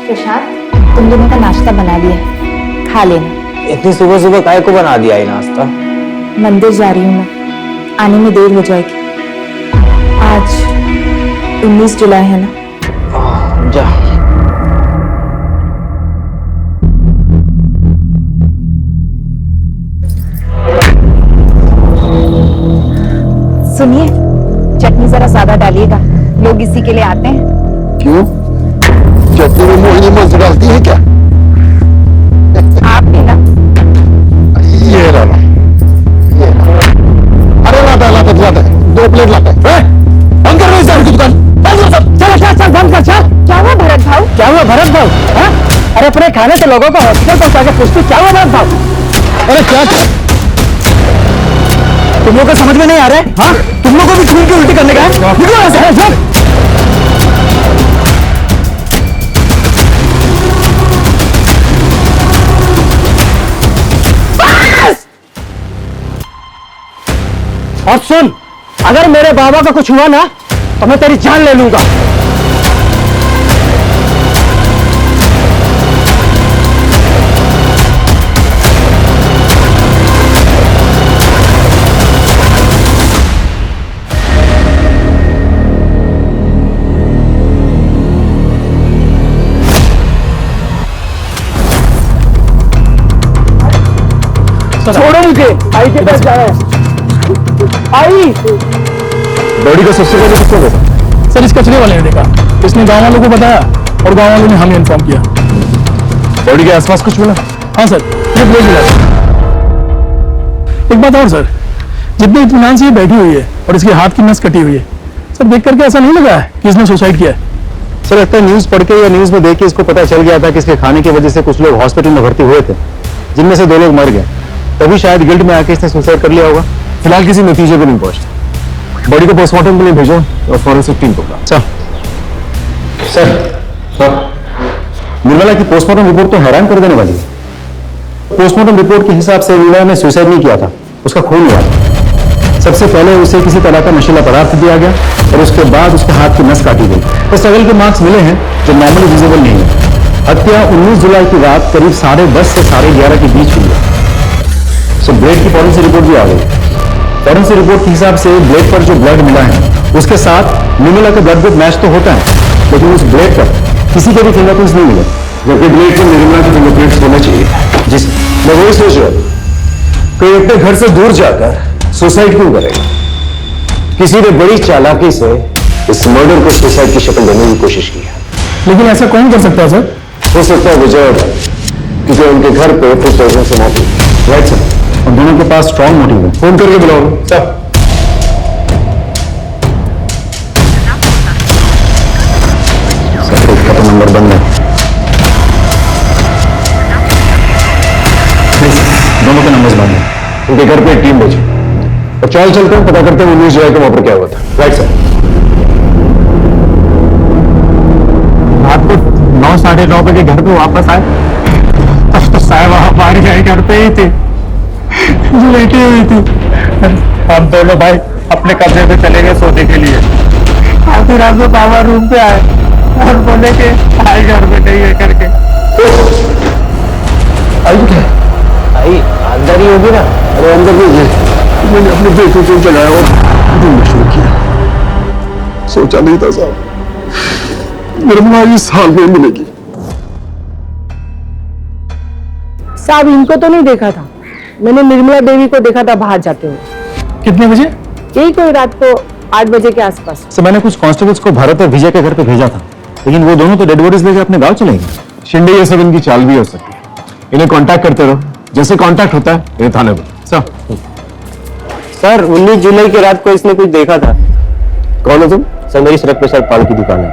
प्रशांत, तुम दोनों का नाश्ता बना लिया है, खा लेना। इतनी सुबह सुबह काय को बना दिया ये नाश्ता? मंदिर जा रही हूँ मैं, आने में देर हो जाएगी। आज 19 जुलाई है ना? जा। सुनिए, चटनी जरा ज्यादा डालिएगा, लोग इसी के लिए आते हैं। क्यों? चटनी में मोहिनी मर्च डालती है क्या? आप भी ना। ये रहा, अरे लाता 2 प्लेट लाता है। बंद कर रही सारी दुकान, चल बंद कर। चल, क्या हुआ भरत भाव? क्या हुआ भरत भाव? अरे अपने खाने से लोगों को हॉस्पिटल पहुंचा के पूछती क्या हुआ भरत भाव? अरे क्या तुम लोग को समझ में नहीं आ रहा है? हाँ, तुम लोग को भी खून की उल्टी करने का है? निकलो यहाँ से। और सुन, अगर मेरे बाबा का कुछ हुआ ना तो मैं तेरी जान ले लूंगा। छोड़ो मुझे, आई के पास जा रहा है। आई बॉडी का सबसे पहले किसको देखा? सर इस कचरे वाले ने देखा, इसने गांव वालों को बताया और गांव वालों ने हमें इन्फॉर्म किया। बॉडी के आसपास कुछ मिला? हाँ सर, ये ब्लेड मिला था। एक बात और सर, जितने इत्मीनान से ये बैठी हुई है और इसके हाथ की नस कटी हुई है, सर देख करके ऐसा नहीं लगा है कि इसने सुसाइड किया है। सर लगता है न्यूज पढ़ के या न्यूज में देख के इसको पता चल गया था कि इसके खाने की वजह से कुछ लोग हॉस्पिटल में भर्ती हुए थे, जिनमें से 2 लोग मर गए। तभी शायद गिल्ट में आके इसने सुसाइड कर लिया होगा। फिलहाल किसी नतीजे पे नहीं पहुंचा। बॉडी को पोस्टमार्टम के लिए भेजो और फॉरेंसिक टीम को। सर निर्मला की पोस्टमार्टम रिपोर्ट तो हैरान कर देने वाली है। पोस्टमार्टम रिपोर्ट के हिसाब से निर्मला ने सुसाइड नहीं किया था, उसका खून हुआ था। सबसे पहले उसे किसी तरह का नशीला पदार्थ दिया गया और उसके बाद उसके हाथ की नस काटी गई। तो स्ट्रगल के मार्क्स मिले हैं जो नॉर्मली विजिबल नहीं है। हत्या 19 जुलाई की रात करीब 10:30 से 11:30 के बीच हुई है। सो ब्लेड की फॉरेंसिक रिपोर्ट भी आ गई। फॉरेंसिक रिपोर्ट के हिसाब से ब्लेड पर जो ब्लड मिला है उसके साथ निर्मला का ब्लड ग्रुप मैच तो होता है, लेकिन उस ब्लेड पर किसी के भी फिंगरप्रिंट्स नहीं मिले, जबकि ब्लेड पर निर्मला के फिंगरप्रिंट्स होने चाहिए। जिस मैं वही सोच रहा हूं, कोई अपने घर से दूर जाकर सुसाइड क्यों करेगा? किसी ने बड़ी चालाकी से इस मर्डर को सुसाइड की शक्ल देने की कोशिश की है। लेकिन ऐसा कौन कर सकता है सर? हो सकता है विजय होगा, क्योंकि उनके घर पे कुछ लोगों से मौत हुई। राइट सर, और दोनों के पास स्ट्रॉन्ग मोटिव है। फोन करके बुलाओ सर। सर का तो नंबर बंद है। दोनों के नंबर बंद है। उनके घर पे एक टीम भेजी और चलते हैं, पता करते हैं 19 जुलाई को वहां पर क्या हुआ था। Right sir. रात को 9 साढ़े 9 बजे घर पे वापस आए, तब तो साहब हमारे घर पे ही थी, लेटी हुई थी। हम दोनों भाई अपने कमरे पे चले गए सोने के लिए। आधी रात में बाबा रूम पे आए और बोले कि आई घर पे नहीं है करके। आई क्या? आई अंदर ही होगी ना? अरे अंदर नहीं है। मैंने अपने बेटे को जलाया और ढूंढना शुरू किया। सोचा नहीं था साहब निर्मला इस हाल में मिलेगी। साहब इनको तो नहीं देखा था, मैंने निर्मला देवी को देखा था बाहर जाते हुए। कितने बजे? यही कोई रात को 8 बजे के आसपास। सर मैंने कुछ कांस्टेबल्स को भारत और विजय के घर पे भेजा था, लेकिन वो दोनों तो डेड बॉडीज लेकर अपने गांव चले गए। शिंदे ये सब इनकी चाल भी हो सकती है। इन्हें कांटेक्ट करते रहो, जैसे कांटेक्ट होता है ये थाने पर। सर 19 जुलाई की रात को इसने कुछ देखा था। कौन हो तुम? सर मेरी सड़क पे सर पान की दुकान है।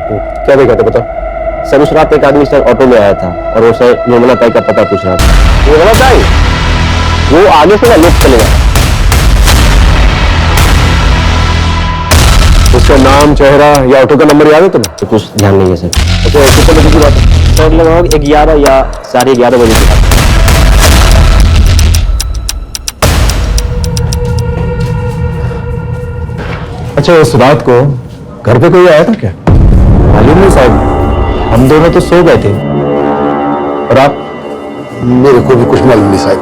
क्या देखा था बता? सर उस रात एक आदमी सर ऑटो में आया था और वो सर निर्मला ताई का पता पूछ रहा था। निर्मला ताई? वो आगे से ना लेफ्ट चले गया। उसका नाम, चेहरा या ऑटो का नंबर याद है तुम्हें? तो कुछ ध्यान नहीं है सर। अच्छा कितने बजे की बात है? सर लगभग 11 या 11:30 बजे की बात। अच्छा उस रात को घर पे कोई आया था क्या? मालूम नहीं साहब, हम दोनों तो सो गए थे। और आप? मेरे को भी कुछ मालूम नहीं साहब।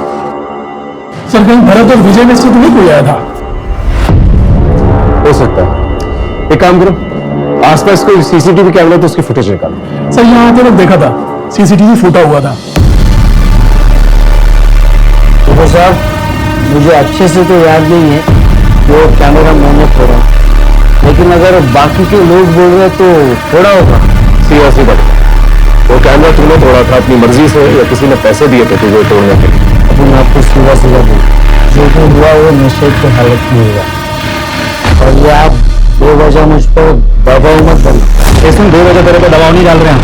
सर कहीं भरत और विजय में से तो नहीं कोई आया था? हो सकता है। एक काम करो, आसपास कोई सीसीटीवी कैमरा तो उसकी फुटेज निकालो। सर यहाँ आते वक्त देखा था, सीसीटीवी फूटा हुआ था। तो साहब मुझे अच्छे से तो याद नहीं है वो कैमरा मैंने फोड़ा, लेकिन अगर बाकी के लोग बोल रहे तो थोड़ा होगा। सीरियसली बात, वो कैमरा तुमने तोड़ा था अपनी मर्जी से या किसी ने पैसे दिए थे तुझे तोड़ने के लिए? अभी मैं आपको सीधा सीधा बोल, जो भी हुआ वो नशे की हालत में हुआ। और ये आप बेवजह मुझ पर दबाव मत करो। इसमें बेवजह तेरे पे दबाव नहीं डाल रहे हैं।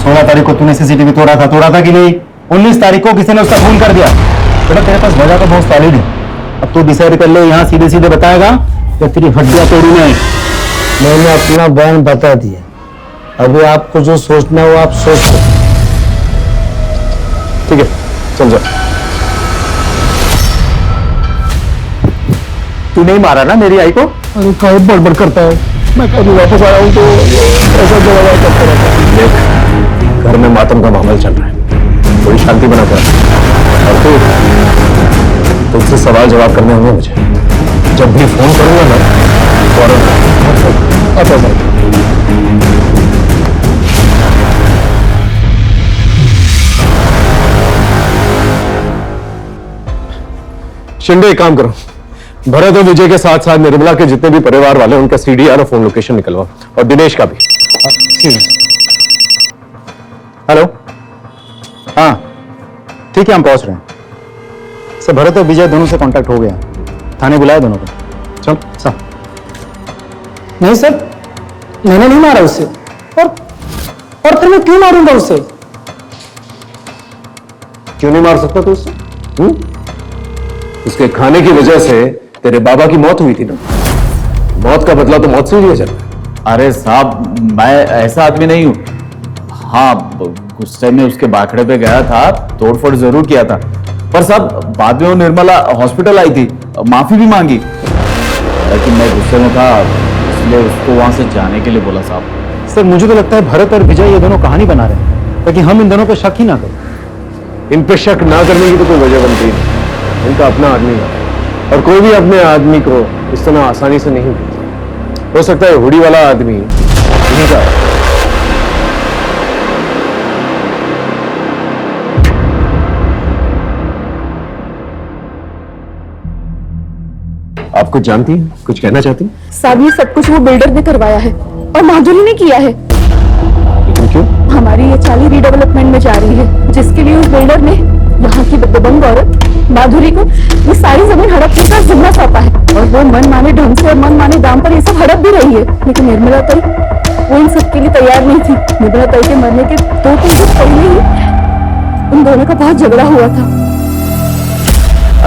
16 तारीख को तूने सीसीटीवी तोड़ा था कि नहीं? 19 तारीख को किसी ने उसका खून कर दिया। बेटा तेरे पास वजह तो बहुत सॉलिड है। अब तू डिसाइड कर ले, यहाँ सीधे सीधे बताएगा या तेरी हड्डियां तोड़ी नहीं? मैंने अपना बयान बता दिया, अभी आपको जो सोचना है वो आप सोच लो। ठीक है चल जा। तू नहीं मारा ना मेरी आई को? अरे कहीं बड़बड़ करता है, मैं कभी वापस आया हूँ तो ऐसा जवाब करता रहता है। देख घर में मातम का माहौल चल रहा है, थोड़ी शांति बना कर। और तुझसे सवाल जवाब करने होंगे मुझे। जब भी फोन करूंगा ना फौरन आता है। शिंदे एक काम करो, भरत और विजय के साथ साथ निर्मला के जितने भी परिवार वाले उनका सीडीआर और फोन लोकेशन निकलवाओ, और दिनेश का भी। हेलो, हाँ ठीक है, हम पहुंच रहे हैं सर। भरत और विजय दोनों से कांटेक्ट हो गया, थाने बुलाया दोनों को। चल सर। नहीं सर, मैंने नहीं मारा उससे, और फिर मैं क्यों मारूंगा उससे? क्यों नहीं मार सकता तू उससे? उसके खाने की वजह से तेरे बाबा की मौत हुई थी ना, मौत का बदला तो मौत से लिया जाता। अरे साहब, मैं ऐसा आदमी नहीं हूं। हाँ, गुस्से में उसके बाखड़े पे गया था, तोड़फोड़ जरूर किया था, पर साहब बाद में वो निर्मला हॉस्पिटल आई थी, माफी भी मांगी, लेकिन मैं गुस्से में था इसलिए उसको वहां से जाने के लिए बोला साहब। सर मुझे तो लगता है भरत और विजय ये दोनों कहानी बना रहे हैं ताकि हम इन दोनों पे शक ही ना करें। इन पे शक ना करने की तो कोई वजह बनती नहीं, इनका अपना आदमी है और कोई भी अपने आदमी को इस तरह आसानी से नहीं मिलता। हो सकता है हुडी वाला आदमी इन्हीं का। आप कुछ जानती हैं, कुछ कहना चाहती हैं? साहब ये सब कुछ वो बिल्डर ने करवाया है और माधुरी ने किया है। लेकिन क्यों? हमारी ये चाली रीडेवलपमेंट में जा रही है, जिसके लिए उस बिल्डर ने यहाँ की दबंग औरत माधुरी को ये सारी जमीन हड़पने का जिम्मा सौंपा है, और वो मन माने ढंग से और मन माने दाम पर ये सब हड़प भी रही है। लेकिन निर्मला ताई वो इन सब के लिए तैयार नहीं थी। निर्मला ताई के मरने के 2-3 दिन पहले ही उन दोनों का बहुत झगड़ा हुआ था।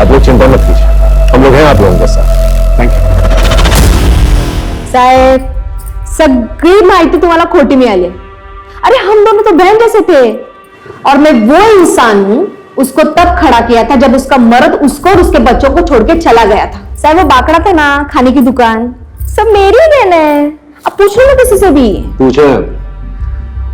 आप लोग चिंता मत कीजिए, हम लोग हैं आप लोगों के साथ। थैंक यू साहेब, सगळी माहिती तुम्हाला खोटी मिळाली। अरे हम दोनों तो बहन जैसे थे, और मैं वो इंसान हूं उसको तब खड़ा किया था जब उसका मर्द उसको और उसके बच्चों को छोड़ के चला गया था। साहब वो बाकड़ा था ना, खाने की दुकान, सब मेरी देन है। अब पूछ लो ना किसी से भी। पूछे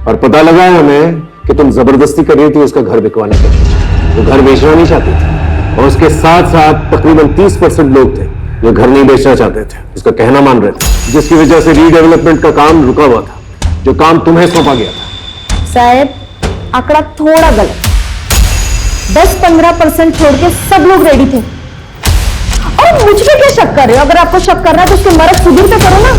और पता लगा है हमें कि तुम जबरदस्ती कर रही थी उसका घर बिकवाने के लिए। वो घर बेचना नहीं चाहती थी, और उसके साथ साथ तकरीबन 30% लोग थे जो घर नहीं बेचना चाहते थे, उसका कहना मान रहे थे, जिसकी वजह से रीडेवलपमेंट का काम रुका हुआ था, जो काम तुम्हें सौंपा गया था। साहब आंकड़ा थोड़ा गलत, 10-15% छोड़ के सब लोग रेडी थे। और मुझ पे क्या शक कर रहे हो? अगर आपको शक करना है तो उसके मर्द सुधीर पे करो ना।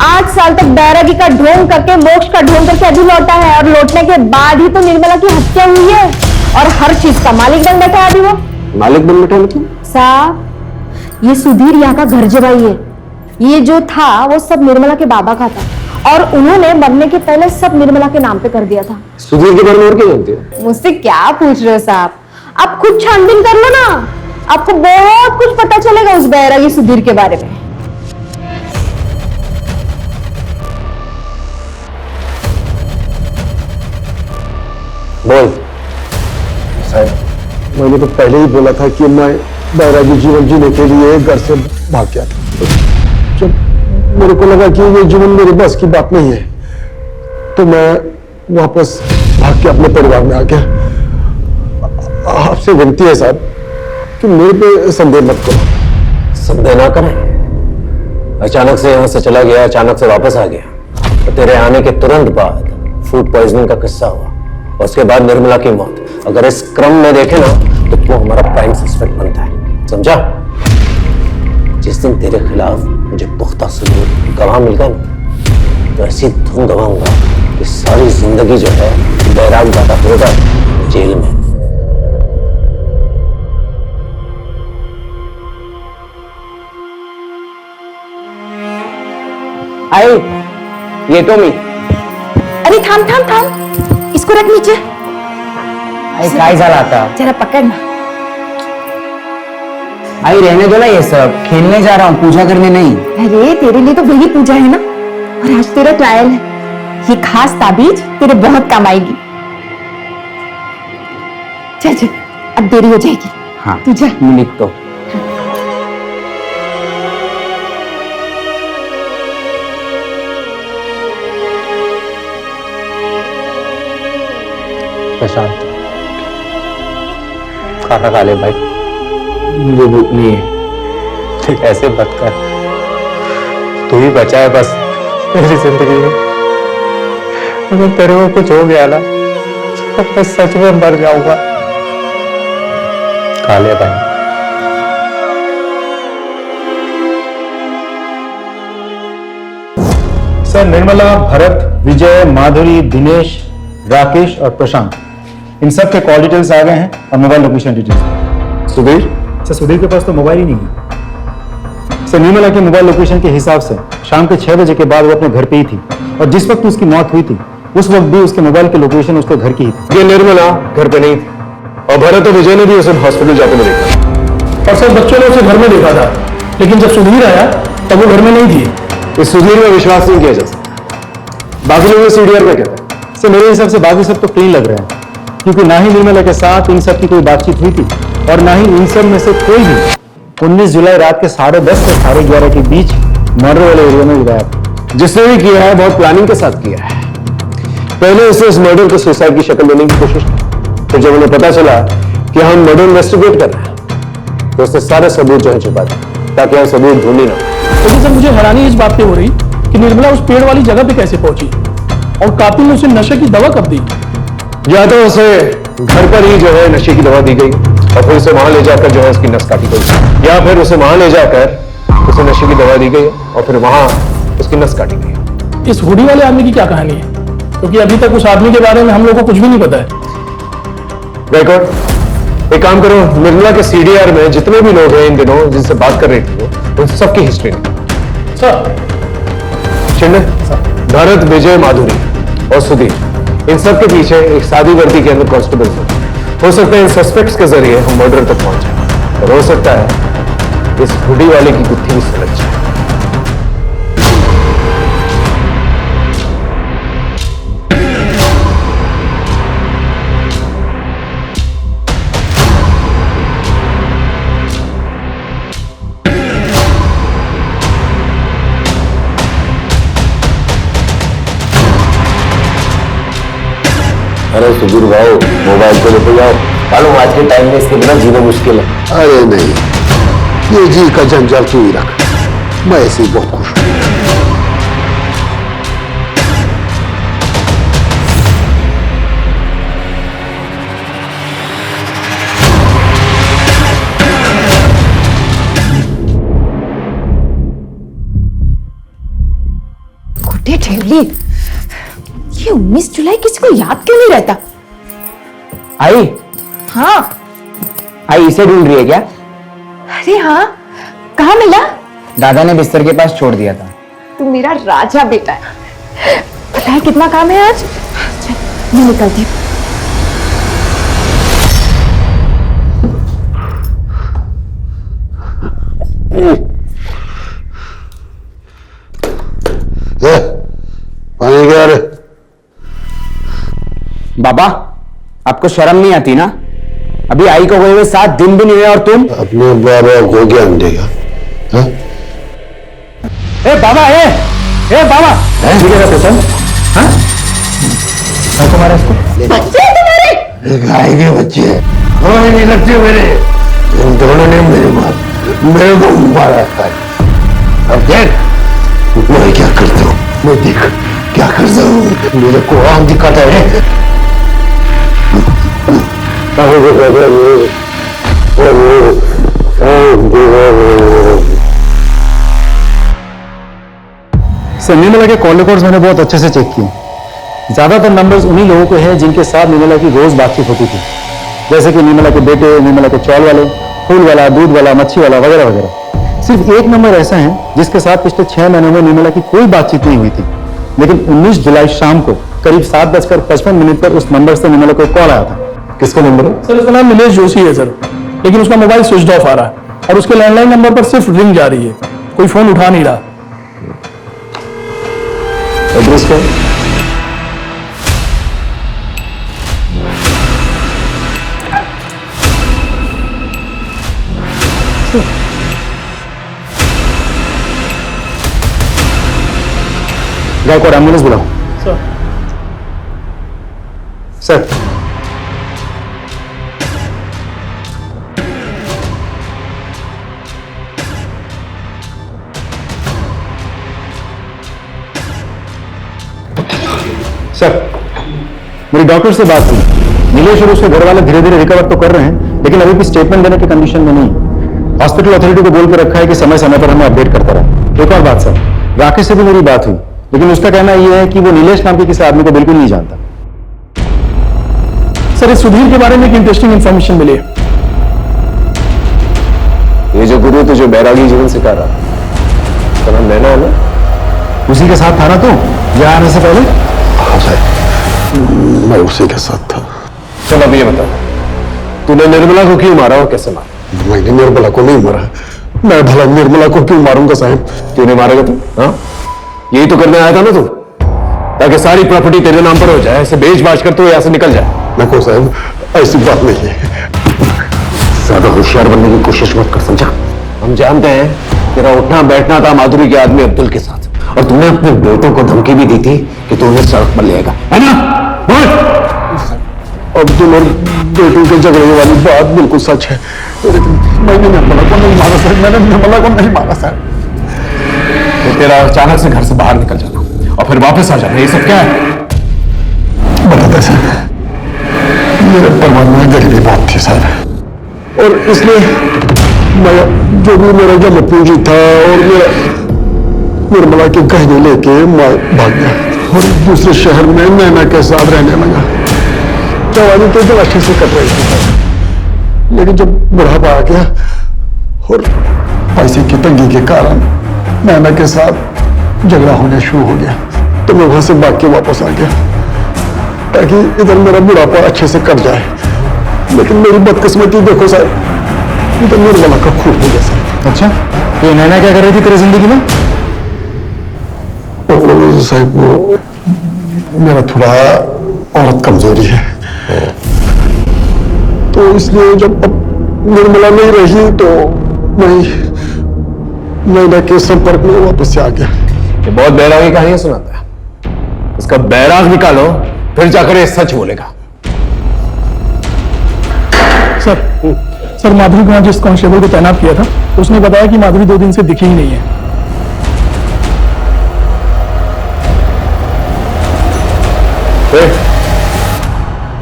8 साल तक बैरागी का ढोंग करके, मोक्ष का ढोंग करके अभी लौटा है, और लौटने के बाद ही तो निर्मला की हत्या हुई है, और हर चीज का मालिक बन बैठा है अभी वो। मालिक बन बैठा मतलब? साहब ये सुधीर यहाँ का घर जवाई है। ये जो था वो सब निर्मला के बाबा का था, और उन्होंने मरने के पहले सब निर्मला के नाम पे कर दिया था। सुधीर के बारे में और क्या जानते हो? मुझसे क्या पूछ रहे हो साहब? आप खुद छानबीन कर लो ना, आपको बहुत कुछ पता चलेगा उस बैरागी सुधीर के बारे में। बोल। साहब मैंने तो पहले ही बोला था कि मैं बैरागी जीवन जीने के लिए घर से भाग गया था। जब मेरे को लगा कि ये जीवन मेरे बस की बात नहीं है, तो मैं वापस भाग के अपने परिवार में आ गया। आपसे विनती है साहब कि मेरे पे संदेह मत करो। संदेह ना करें, अचानक से यहां से चला गया, अचानक से वापस आ गया, तो तेरे आने के तुरंत बाद फूड पॉइजनिंग का किस्सा हुआ, और उसके बाद निर्मला की मौत। अगर इस क्रम में देखें ना तो वो हमारा प्राइम सस्पेक्ट बनता है, समझा? जिस दिन तेरे खिलाफ मुझे पुख्ता सबूत गवाह मिल गया ना, तो ऐसी धुन गवाऊंगा कि सारी जिंदगी जो है बैराग जाता होगा जेल में। आई ये टोमी। अरे थाम थाम थाम, इसको रख नीचे। काय झाला आता? जरा पकड़ना। आई रहने दो ना ये सब, खेलने जा रहा हूँ, पूजा करने नहीं। अरे तेरे लिए तो वही पूजा है ना, और आज तेरा ट्रायल है। ये खास ताबीज तेरे बहुत काम आएगी। चल चल, अब देरी हो जाएगी। हाँ तू जा। मैं लिख दो। प्रशांत खाना खा ले भाई। मुझे भूख नहीं है। ठीक ऐसे मत कर, तू ही बचा है बस मेरी जिंदगी में। अगर तेरे को कुछ हो गया ना तो मैं सच में मर जाऊंगा। खा ले भाई। सर निर्मला, भरत, विजय, माधुरी, दिनेश, राकेश और प्रशांत, इन सब के कॉल डिटेल्स आ गए हैं और mobile location details. Sudhir? Sir Sudhir के पास तो मोबाइल ही नहीं है। सर निर्मला के मोबाइल लोकेशन के हिसाब से शाम के 6 बजे के बाद वो अपने घर पे ही थी और जिस वक्त उसकी मौत हुई थी उस वक्त भी उसके मोबाइल की लोकेशन उसके घर की ही थी। ये निर्मला घर पे नहीं थी और भरत और विजय ने भी उसे हॉस्पिटल जाते हुए देखा। और सर बच्चों ने उसे घर में देखा था, लेकिन जब सुधीर आया तब वो घर में नहीं थी। इस सुधीर में विश्वास नहीं किया जा सकता। बाकी लोग सीडीआर में कहते हैं। सर मेरे हिसाब से बाकी सब तो क्लीन लग रहे हैं, क्योंकि ना ही निर्मला के साथ इन सब की कोई बातचीत हुई थी और ना ही इन सब में से कोई भी 19 जुलाई रात के 10:30 से 11:30 के बीच मर्डर वाले एरिया में गया था। जिसने भी किया है बहुत प्लानिंग के साथ किया है। पहले उसने इस मर्डर को सुसाइड की शक्ल देने की कोशिश की, फिर जब उन्हें पता चला कि हम मर्डर इन्वेस्टिगेट कर रहे हैं तो उसने सारे सबूत जो है छुपा दिए ताकि हम सबूत ढूंढ ही ना। लेकिन सर मुझे हैरानी इस बात पे हो रही कि निर्मला उस पेड़ वाली जगह पे कैसे पहुंची और कातिल ने उसे नशे की दवा कब दी? या तो उसे घर पर ही जो है नशे की दवा दी गई और फिर उसे वहां ले जाकर जो है उसकी नस काटी गई, या फिर उसे वहां ले जाकर उसे नशे की दवा दी गई और फिर वहां उसकी नस काटी गई। इस हुडी वाले आदमी की क्या कहानी है? क्योंकि अभी तक उस आदमी के बारे में हम लोगों को कुछ भी नहीं पता है। रिकॉर्ड एक काम करो, निर्मला के सीडीआर में जितने भी लोग हैं इन दिनों जिनसे बात कर रही थी वो उन सबकी हिस्ट्री निकालो। सर शिंदे, भरत, विजय, माधुरी और सुधीर, इन सब के पीछे एक सादी वर्दी के अंदर कांस्टेबल हो सकता है इन सस्पेक्ट्स के जरिए हम मर्डर तक पहुंच जाए और हो सकता है इस हुडी वाले की गुत्थी भी सुलझ जाए। अरे सुधीर भाई, मोबाइल को लेते जाओ। मालूम आज के टाइम में इसके बिना जीना मुश्किल है। अरे नहीं, ये जी का जंजाल तू ही रख, मैं ऐसे ही बहुत खुश हूं। गुड्डे ठेवली, ये 19 जुलाई किसी को याद क्यों नहीं रहता? आई? हाँ। आई इसे ढूंढ रही है क्या? अरे हाँ, कहाँ मिला? दादा ने बिस्तर के पास छोड़ दिया था। तू मेरा राजा बेटा है। पता है कितना काम है आज? चल मैं निकलती हूँ। पानी क्या रे? बाबा, आपको शर्म नहीं आती ना? अभी आई को गए हुए 7 दिन भी नहीं हुए और तुम अपने बाबा को ज्ञान देगा? ए बाबा, ए बाबा, तुम्हारा इसको बच्चे तुम्हारे गाय के बच्चे कोई नहीं लगते मेरे। इन दोनों ने मेरे को मारा था। अब देख मैं क्या करता हूँ, मैं देख क्या करता हूँ। मेरे को आम दिखाता है। सर निर्मला के कॉल रिकॉर्ड्स मैंने बहुत अच्छे से चेक किए। ज्यादातर नंबर्स उन्हीं लोगों के हैं जिनके साथ निर्मला की रोज बातचीत होती थी, जैसे कि निर्मला के बेटे, निर्मला के चौल वाले, फूल वाला, दूध वाला, मच्छी वाला वगैरह वगैरह। सिर्फ एक नंबर ऐसा है जिसके साथ पिछले 6 महीनों में निर्मला की कोई बातचीत नहीं हुई थी, लेकिन 19 जुलाई शाम को करीब 7:55 पर उस नंबर से निर्मला को कॉल आया था। किसका नंबर है? सर उसका नाम नीलेश जोशी है सर, लेकिन उसका मोबाइल स्विच ऑफ आ रहा है और उसके लैंडलाइन नंबर पर सिर्फ रिंग जा रही है, कोई फोन उठा नहीं रहा। एड्रेस क्या है? गायकवाड़ एम्बुलेंस बुलाओ। सर सर मेरी डॉक्टर से बात हुई। नीलेश और उसके घर वाले धीरे धीरे रिकवर तो कर रहे हैं, लेकिन अभी भी स्टेटमेंट देने की कंडीशन में नहीं। हॉस्पिटल अथॉरिटी को बोल के रखा है कि समय समय पर हमें अपडेट करता रहे। एक और बात सर, राकेश से भी मेरी बात हुई लेकिन उसका कहना यह है कि वो नीलेश नाम के किसी आदमी को बिल्कुल नहीं जानता। सर इस सुधीर के बारे में एक इंटरेस्टिंग इंफॉर्मेशन मिली है। ये जो गुरु तुझे बैरागी जीवन सिखा रहा था, तो नाम नैना है ना? उसी के साथ था ना तू यहाँ आने से पहले? हाँ साहब, मैं उसी के साथ था। चल अब ये बता, तूने निर्मला को क्यों मारा और कैसे मारा? मैंने निर्मला को नहीं मारा। मैं भला निर्मला को क्यों मारूंगा साहब? क्यों नहीं मारेगा तू? हाँ, यही तो करने आया था ना तू, ताकि सारी प्रॉपर्टी तेरे नाम पर हो जाए, ऐसे बेच बाच कर तू यहाँ से निकल जाए। देखो साहब, ऐसी बात नहीं है। ज्यादा होशियार बनने की कोशिश मत कर, समझा? हम जानते हैं तेरा उठना बैठना था माधुरी के आदमी अब्दुल के साथ, और तूने अपने बेटों को धमकी भी दी थी कि तू उन्हें सड़क पर लेगा, है ना? बोल। अब्दुल और बेटों के झगड़े वाली बात बिल्कुल सच है। मैंने निर्मला को नहीं मारा सर, मैंने निर्मला को नहीं मारा सर। तो तेरा अचानक से घर से बाहर निकल जाना और फिर वापस आ जाना, ये सब क्या है? बताते सर, मेरे परिवार में गरीबी बहुत थी सर, और इसलिए मैं जो भी मेरा जमा पूंजी था और मेरा निर्मला के गहने लेके मैं भाग गया और दूसरे शहर में नैना के साथ रहने लगा। जवानी तो जब अच्छे से कट रही थी, लेकिन जब बुढ़ापा आ गया और पैसे की तंगी के कारण नैना के साथ झगड़ा होने शुरू हो गया, तो मैं वहां से भाग के वापस आ गया ताकि इधर मेरा बुढ़ापा अच्छे से कट जाए। लेकिन मेरी बदकिस्मती देखो साहब, इधर निर्मला का खून हो गया सर। अच्छा, तो नैना क्या कर रही थी तेरी जिंदगी में? साहब वो मेरा थोड़ा औरत कमजोरी है, तो इसलिए जब अब निर्मला नहीं रही तो मैं नैना के संपर्क में वापस से आ गया। ये बहुत बैरागी कहानियां सुनाता है, इसका बैराग निकालो, फिर जाकर ये सच बोलेगा। सर माधुरी को जिस कांस्टेबल को तैनात किया था, उसने बताया कि माधुरी 2 दिन से दिखी ही नहीं है।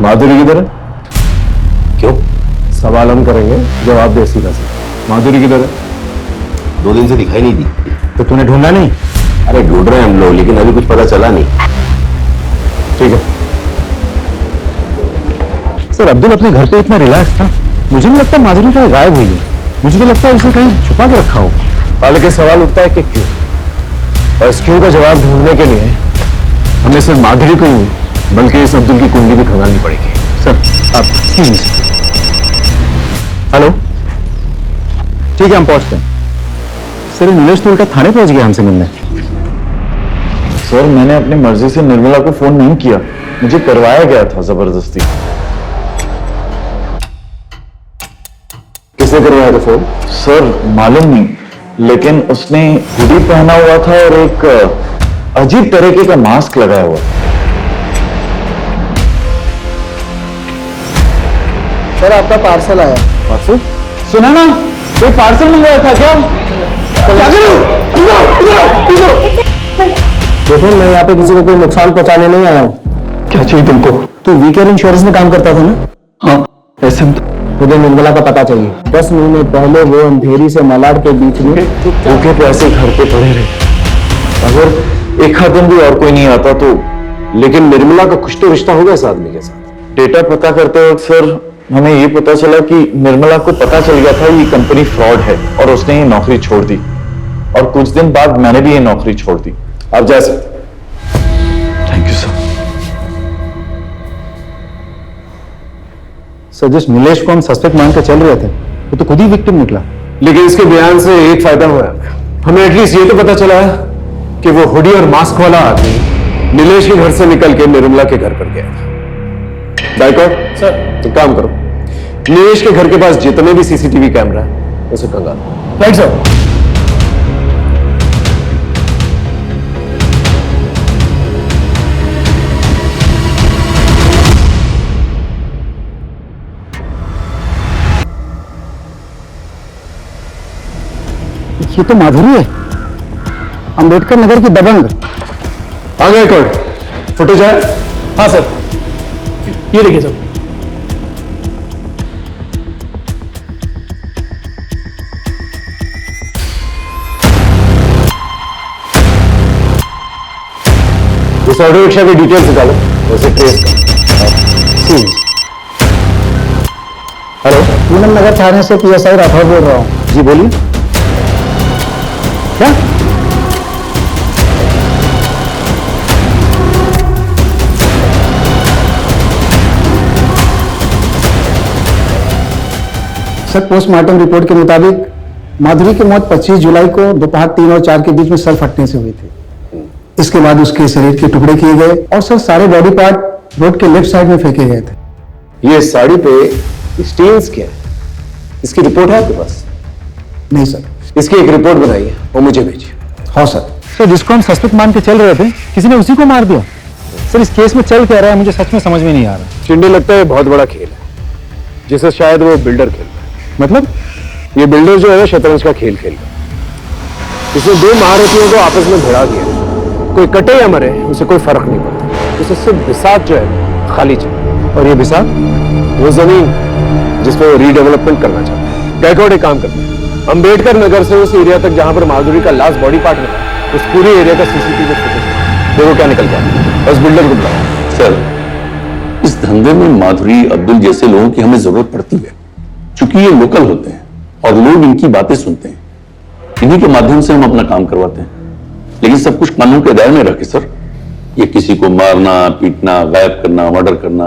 माधुरी किधर है? क्यों? सवाल हम करेंगे, जवाब दे सीधा से। माधुरी किधर है? 2 दिन से दिखाई नहीं दी। तो तूने ढूंढा नहीं? अरे ढूंढ रहे हैं हम लोग, लेकिन अभी कुछ पता चला नहीं। ठीक है सर, अब्दुल अपने घर पे इतना रिलैक्स था, मुझे नहीं लगता माधुरी कहीं गायब हुई है। मुझे तो लगता है उसे कहीं छुपा के रखा हो। लेकिन सवाल उठता है कि क्यों, और इस क्यों का जवाब ढूंढने के लिए हमें सिर्फ माधुरी को नहीं बल्कि इस अब्दुल की कुंडली भी खंगालनी पड़ेगी। सर आप हेलो, ठीक है हम पहुंचते हैं। सर नीलेश तो उल्टा थाने पहुंच गया हमसे मिलने। सर मैंने अपनी मर्जी से निर्मला को फोन नहीं किया, मुझे करवाया गया था जबरदस्ती। किसने करवाया था फोन? सर मालूम नहीं, लेकिन उसने हुडी पहना हुआ था और एक अजीब तरीके का मास्क लगाया हुआ। सर आपका पार्सल आया। पार्सल? सुना ना, कोई पार्सल मंगवाया था क्या? देखो मैं यहाँ पे किसी को कोई नुकसान पहुंचाने नहीं आया हूँ। क्या चाहिए तुमको? तू वीकेयर इंश्योरेंस में काम करता था ना? हाँ ऐसे में मुझे निर्मला का पता चाहिए। 10 महीने पहले वो अंधेरी से मलाड के बीच में भूखे पैसे घर पे पड़े रहे, अगर एक आध दिन भी और कोई नहीं आता तो। लेकिन निर्मला का कुछ तो रिश्ता होगा इस आदमी के साथ। डेटा पता करते वक्त सर हमें ये पता चला कि निर्मला को पता चल गया था ये कंपनी फ्रॉड है और उसने ये नौकरी छोड़ दी, और कुछ दिन बाद मैंने भी ये नौकरी छोड़ दी। आप जा सकते। Thank you sir. सर जिस नीलेश को हम सस्पेक्ट मान के चल रहे थे वो तो खुद ही विक्टिम निकला। लेकिन इसके बयान से एक फायदा हुआ, हमें एटलीस्ट ये तो पता चला कि वो हुडी और मास्क वाला आदमी नीलेश के घर से निकल के निर्मला के घर पर गया था। डाइकॉट सर, तो काम करो, नीलेश के घर के पास जितने भी सीसीटीवी कैमरा है उसे कंगाल। Right sir. ये तो माधुरी है, अंबेडकर नगर की दबंग। आ गए कोर्ट, फुटेज है? हाँ सर, ये देखिए सर। इस ऑटो रिक्शा की डिटेल्स निकालो, उसे ट्रेस करो। हेलो, पूनम नगर थाने से पीएसआई राठौर बोल रहा हूँ। जी बोलिए। क्या? सर, पोस्टमार्टम रिपोर्ट के मुताबिक माधुरी की मौत 25 जुलाई को दोपहर 3 और 4 के बीच में सर फटने से हुई थी। इसके बाद उसके शरीर के टुकड़े किए गए और सर सारे बॉडी पार्ट रोड के लेफ्ट साइड में फेंके गए थे। ये साड़ी पे स्टेन्स क्या है? इसकी रिपोर्ट है आपके पास? नहीं सर। इसकी एक रिपोर्ट बनाइए और मुझे भेजिए। हाँ सर। सर, जिसको हम सस्पेक्ट मान के चल रहे थे, किसी ने उसी को मार दिया। सर, इस केस में चल क्या रहा है मुझे सच में समझ में नहीं आ रहा। चिंडे, लगता है बहुत बड़ा खेल है जिसे शायद वो बिल्डर खेल रहा है। मतलब? ये बिल्डर जो है शतरंज का खेल खेल रहा है। इसने दो महारथियों को आपस में भिड़ा दिया। कोई कटे या मरे उसे कोई फर्क नहीं पड़ता। उसे सिर्फ बिसात जो है खाली चाहिए। और ये बिसात वो जमीन जिसमें वो रीडेवलपमेंट करना चाहता है। गायकवाड़ एक काम करते हैं, अंबेडकर नगर से उस एरिया तक जहां पर माधुरी का लास्ट बॉडी पार्ट मिला, उस पूरे एरिया का सीसीटीवी फुटेज देखो क्या निकल गया। उस बिल्डर को बुलाओ। सर, इस धंधे में माधुरी, अब्दुल जैसे लोगों की हमें जरूरत पड़ती है, क्योंकि ये लोकल होते हैं और लोग इनकी बातें सुनते हैं। इन्हीं के माध्यम से हम अपना काम करवाते हैं, लेकिन सब कुछ कानून के दायरे में रखे सर। ये किसी को मारना, पीटना, गायब करना, मर्डर करना,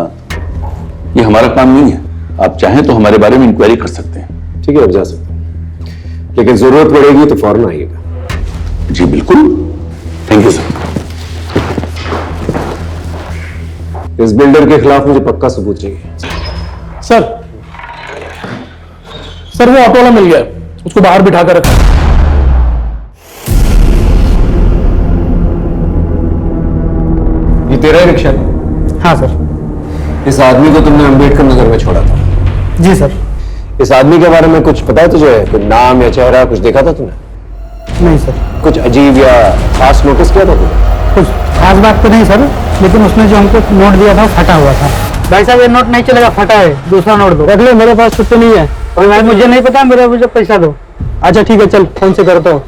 ये हमारा काम नहीं है। आप चाहें तो हमारे बारे में इंक्वायरी कर सकते हैं। ठीक है, अब जा सकते हैं, लेकिन जरूरत पड़ेगी तो फौरन आइएगा। जी बिल्कुल। Thank you sir. इस बिल्डर के खिलाफ मुझे पक्का सबूत चाहिए। सर, वो ऑटो वाला मिल गया, उसको बाहर बिठा कर रखा। ये तेरा ही रिक्शा? हाँ सर। इस आदमी को तुमने अंबेडकर नगर में छोड़ा था? जी सर। इस आदमी के बारे में कुछ पता है तुझे? कोई नाम या चेहरा कुछ देखा था तुमने? नहीं सर। कुछ अजीब या खास नोटिस किया था तुमने? कुछ खास बात तो नहीं सर, लेकिन उसने जो हमको नोट दिया था फटा हुआ था। भाई साहब, ये नोट नहीं चलेगा, फटा है, दूसरा नोट दो। रख लो, मेरे पास छुट्टी नहीं है। और भाई मुझे नहीं पता, मुझे पैसा दो। अच्छा ठीक है, चल फोन से करता हूँ।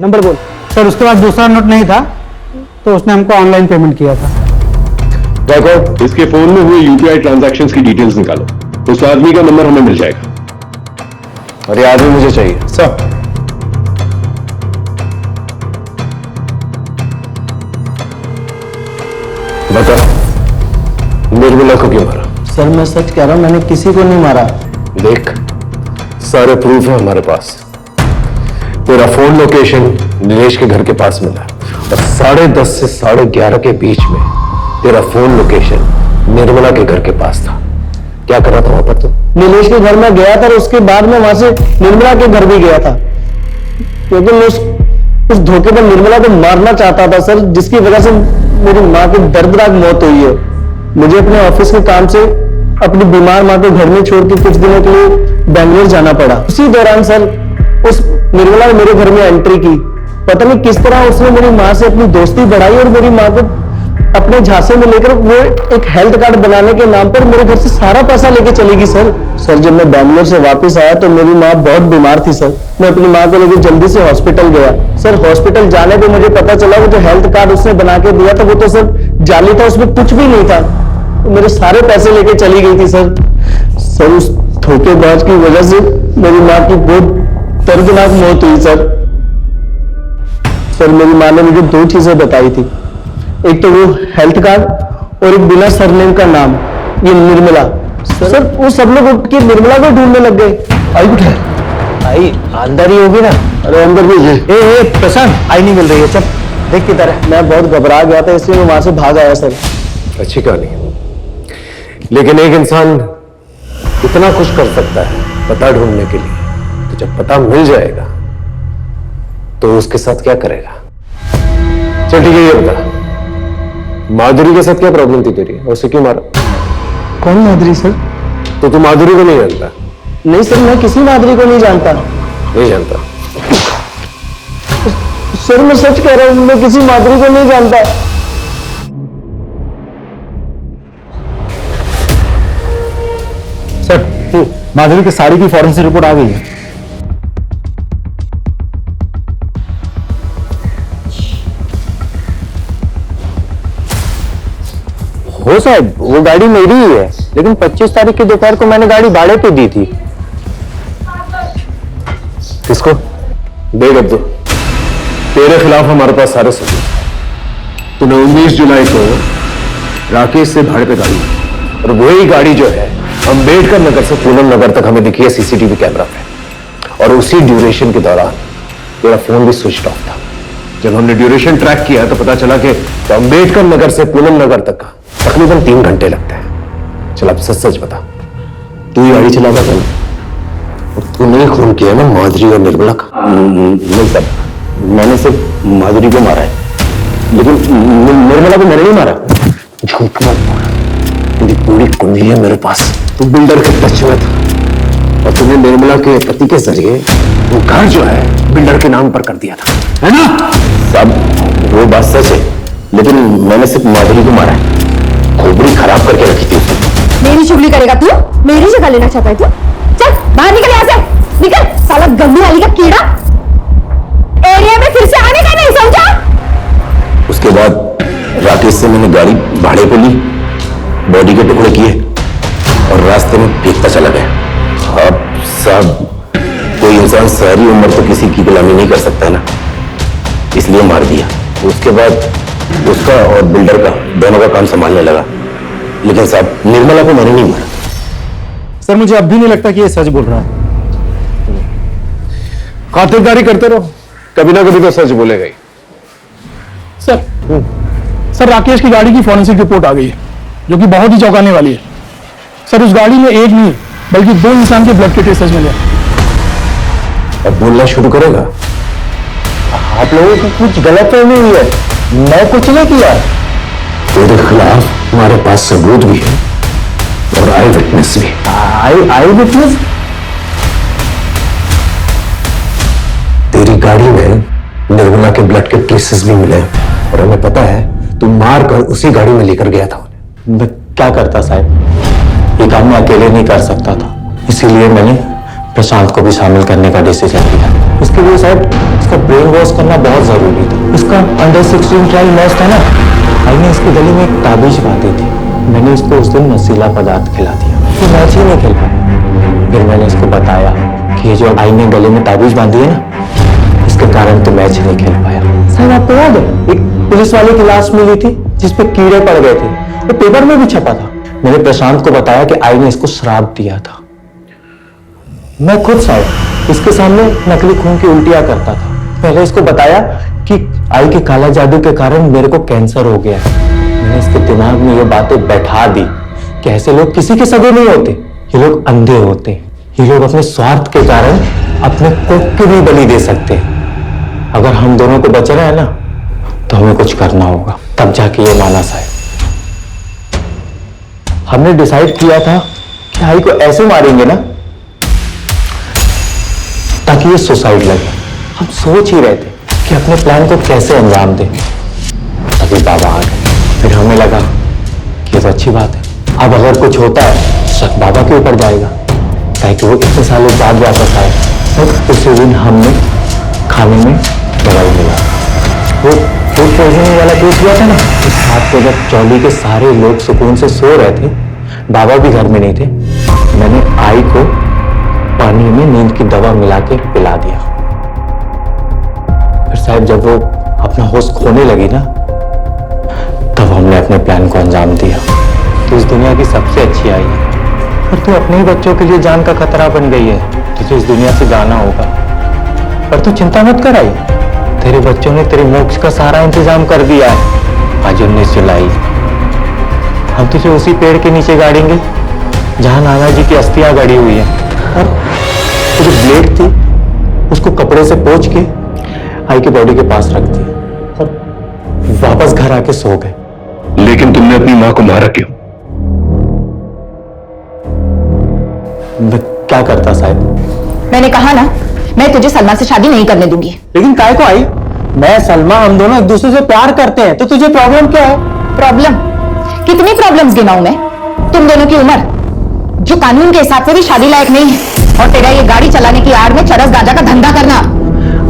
नंबर बोल। सर, उसके बाद दूसरा नोट नहीं था तो उसने हमको ऑनलाइन पेमेंट किया था। देखो, इसके फोन में हुए यूपीआई ट्रांजैक्शंस की डिटेल्स निकालो, उस आदमी का नंबर हमें मिल जाएगा। और ये आदमी मुझे चाहिए। सर, बता, निर्मला को क्यों मारा? सर, मैं सच कह रहा हूँ, मैंने किसी को नहीं मारा। देख, सारे प्रूफ है हमारे पास। तेरा फोन लोकेशन नीलेश के घर के पास मिला और 10:30 से 11:30 के बीच में तेरा फोन लोकेशन निर्मला के घर के पास था। क्या कर रहा था वहां पर तू? नीलेश के घर में गया था और उसके बाद में वहां से निर्मला के घर भी गया था, क्योंकि मैं उस धोखे पर निर्मला को मारना चाहता था सर, जिसकी वजह से मेरी माँ की दर्दनाक मौत हुई है। मुझे अपने ऑफिस के काम से अपनी बीमार माँ को घर में छोड़ के कुछ दिनों के लिए बेंगलोर जाना पड़ा। उसी दौरान सर उस निर्मला ने मेरे घर में एंट्री की। पता नहीं किस तरह उसने मेरी माँ से अपनी दोस्ती बढ़ाई और मेरी माँ को अपने झांसे में लेकर वो एक हेल्थ कार्ड बनाने के नाम पर मेरे घर से सारा पैसा लेके चली गई सर। जब मैं बेंगलोर से वापस आया तो मेरी माँ बहुत बीमार थी सर। मैं अपनी माँ को लेकर जल्दी से हॉस्पिटल गया सर। हॉस्पिटल जाने पे मुझे पता चला वो जो हेल्थ कार्ड उसने बना के दिया था वो तो सर जाली था, उसमें कुछ भी नहीं था। मेरे सारे पैसे लेके चली गई थी सर। उस धोखेबाज की वजह से मेरी माँ की बहुत दर्दनाक मौत हुई सर। मेरी माँ ने मुझे 2 चीजें बताई थी, एक तो वो हेल्थ कार्ड और एक बिना सरनेम का नाम, ये निर्मला। सर वो सब लोग उठ के निर्मला को ढूंढने लग गए। आई उठा आई अंदर ही होगी ना? अरे अंदर भी है। ए प्रशांत, आई नहीं मिल रही है, चल देख की तरह। मैं बहुत घबरा गया था इसलिए मैं वहां से भाग आया सर। अच्छी कहानी, लेकिन एक इंसान इतना कुछ कर सकता है पता ढूंढने के लिए, तो जब पता मिल जाएगा तो उसके साथ क्या करेगा? चल ठीक है, ये बता, माधुरी के साथ क्या प्रॉब्लम थी तेरी और उसे क्यों मारा? कौन माधुरी सर? तो तू माधुरी को नहीं जानता? नहीं सर, मैं किसी माधुरी को नहीं जानता। नहीं जानता? सर मैं सच कह रहा हूं, मैं किसी माधुरी को नहीं जानता। सर, माधुरी की साड़ी की फॉरेंसिक रिपोर्ट आ गई है। हो साहब, वो गाड़ी मेरी ही है, लेकिन 25 तारीख की दोपहर को मैंने गाड़ी भाड़े पे दी थी। किसको? देख अब्दुल, तेरे खिलाफ हमारे पास सारे सबूत। तूने 19 जुलाई को राकेश से भाड़े पे गाड़ी ली, और वही गाड़ी जो है अंबेडकर नगर से पूनम नगर तक हमें दिखी है सीसीटीवी कैमरा पे। और उसी ड्यूरेशन के दौरान तेरा फोन भी स्विच ऑफ था। जब हमने ड्यूरेशन ट्रैक किया तो पता चला कि तो अंबेडकर नगर से पूनम नगर तक का तकरीबन 3 घंटे लगते हैं। चल अब सच सच बता, तू ही गाड़ी चलाता था और तूने ही खून किया ना माधुरी और निर्मला का? नहीं साहब, मैंने सिर्फ माधुरी को मारा है, लेकिन निर्मला को मैंने नहीं मारा। झूठ मत बोल, तेरी पूरी कुंडली है मेरे पास। तू बिल्डर के टच में था और तूने निर्मला के पति के जरिए वो घर जो है बिल्डर के नाम पर कर दिया था, है ना? साहब वो बात सच है, लेकिन मैंने सिर्फ माधुरी को मारा है। खोपड़ी खराब करके रखी थी उसने। मेरी चुगली करेगा तू? मेरी जगह लेना चाहता है तू? चल बाहर निकल यहाँ से, निकल साला गंदी वाली का कीड़ा। एरिया में फिर से आने का नहीं, समझा? उसके बाद राकेश से मैंने गाड़ी भाड़े पे ली, बॉडी के टुकड़े किए और रास्ते में फेंकता चला गया। अब साहब कोई इंसान सारी उम्र तो किसी की गुलामी नहीं कर सकता ना, इसलिए मार दिया। उसके बाद उसका और बिल्डर का दोनों का काम संभालने लगा, लेकिन साहब निर्मला को मैंने नहीं मारा। सर मुझे अब भी नहीं लगता कि ये सच बोल रहा है। खातिरदारी करते रहो, कभी ना कभी तो सच बोलेगा ही। सर राकेश की गाड़ी की फॉरेंसिक रिपोर्ट आ गई है, जो कि बहुत ही चौंकाने वाली है। सर उस गाड़ी में एक नहीं बल्कि 2 इंसान के ब्लड के ट्रेसेस मिले। अब बोलना शुरू करेगा? आप लोगों की कुछ गलतफहमी हुई है, मैं कुछ नहीं किया। तेरे खिलाफ हमारे पास सबूत भी है और आई विटनेस भी। आई विटनेस? तेरी गाड़ी में निर्मला के ब्लड के ट्रेसेस भी मिले और हमें पता है तू मार कर उसी गाड़ी में लेकर गया था उन्हें। मैं क्या करता साहब, ये काम मैं अकेले नहीं कर सकता था, इसीलिए मैंने प्रशांत को भी शामिल करने का डिसीजन लिया। इसके लिए साहब इसका ब्रेन वॉश करना बहुत जरूरी था। इसका अंडर 16 ट्रायल मैच था ना, आई ने इसके गले में एक ताबीज बांधी थी। मैंने इसको उस दिन नशीला पदार्थ खिला दिया, तो मैच ही नहीं खेल पाया। फिर मैंने इसको बताया कि ये जो आई ने गले में ताबीज बांधी है ना, इसके कारण तो मैच ही नहीं खेल पाया। साहब आपको याद है एक पुलिस वाले की लाश मिली थी जिसपे कीड़े पड़ गए थे, वो पेपर में भी छपा था। मैंने प्रशांत को बताया कि आई ने इसको श्राप दिया था। मैं खुद साहब इसके सामने नकली खून की उल्टियां करता था। पहले इसको बताया कि आई के काला जादू के कारण मेरे को कैंसर हो गया है। मैंने इसके दिमाग में ये बातें बैठा दी कि ऐसे लोग किसी के सगे नहीं होते, ये लोग अंधे होते हैं। ये लोग अपने स्वार्थ के कारण अपने कोख की भी बलि दे सकते हैं। अगर हम दोनों को बच रहे हैं ना, तो हमें कुछ करना होगा, तब जाके ये माना साहब। हमने डिसाइड किया था कि आई को ऐसे मारेंगे ना ताकि ये सुसाइड लगे। हम सोच ही रहे थे कि अपने प्लान को कैसे अंजाम दें, तभी बाबा आ गए। फिर हमें लगा कि ये तो अच्छी बात है, अब अगर कुछ होता है शक बाबा के ऊपर जाएगा, ताकि वो इतने सालों बाद वापस आए। तो उसी दिन हमने खाने में दवाई मिला, वो फूड पॉइजनिंग वाला केस हुआ था ना, इस रात को जब चौली के सारे लोग सुकून से सो रहे थे, बाबा भी घर में नहीं थे, मैंने आई को पानी में नींद की दवा मिला के पिला दिया। फिर साहब जब वो अपना होश खोने लगी ना, तब हमने अपने प्लान को अंजाम दिया। तो इस दुनिया की सबसे अच्छी आई है, और तू अपने ही बच्चों के लिए जान का खतरा बन गई है। तुझे इस दुनिया से जाना होगा, पर तू चिंता मत कर आई, तेरे बच्चों ने तेरे मोक्ष का सारा इंतजाम कर दिया है। आज 19 जुलाई, हम तुझे उसी पेड़ के नीचे गाड़ेंगे जहां नाना जी की अस्थियां गड़ी हुई है, और वो जो ब्लेड थी उसको कपड़े से पोंछ के आई की बॉडी के पास रख दिया और वापस घर आके सो गए। लेकिन तुमने अपनी मां को मारा क्यों? मैं क्या करता साहब? मैंने कहा ना, मैं तुझे सलमा से शादी नहीं करने दूंगी। लेकिन काय को आई, मैं सलमा हम दोनों एक दूसरे से प्यार करते हैं, तो तुझे प्रॉब्लम क्या है? प्रॉब्लम? कितनी प्रॉब्लम्स गिनाऊं मैं? तुम दोनों की उम्र जो कानून के हिसाब से भी शादी लायक नहीं है, और तेरा ये गाड़ी चलाने की आड़ में चरस गांजा का धंधा करना।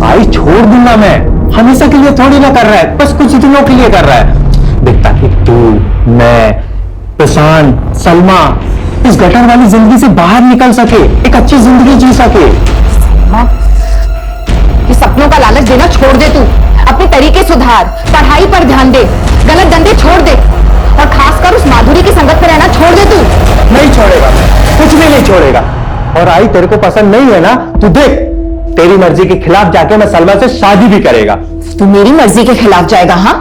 आई छोड़ दूंगा मैं, हमेशा के लिए थोड़ी ना कर रहा है, बस कुछ दिनों के लिए कर रहा है। देखता कि तू, मैं, प्रशांत, सलमा इस गटर वाली जिंदगी से बाहर निकल सके, एक अच्छी जिंदगी जी सके। ये सपनों का लालच देना छोड़ दे तू, अपने तरीके सुधार, पढ़ाई पर ध्यान दे, गलत धंधे छोड़ दे और खासकर उस माधुरी की संगत में रहना छोड़ दे तू। नहीं छोड़ेगा, कुछ भी नहीं छोड़ेगा। और आई तेरे को पसंद नहीं है ना, तू देख तेरी मर्जी के खिलाफ जाके मैं सलमा से शादी भी करेगा। तू मेरी मर्जी के खिलाफ जाएगा? हाँ,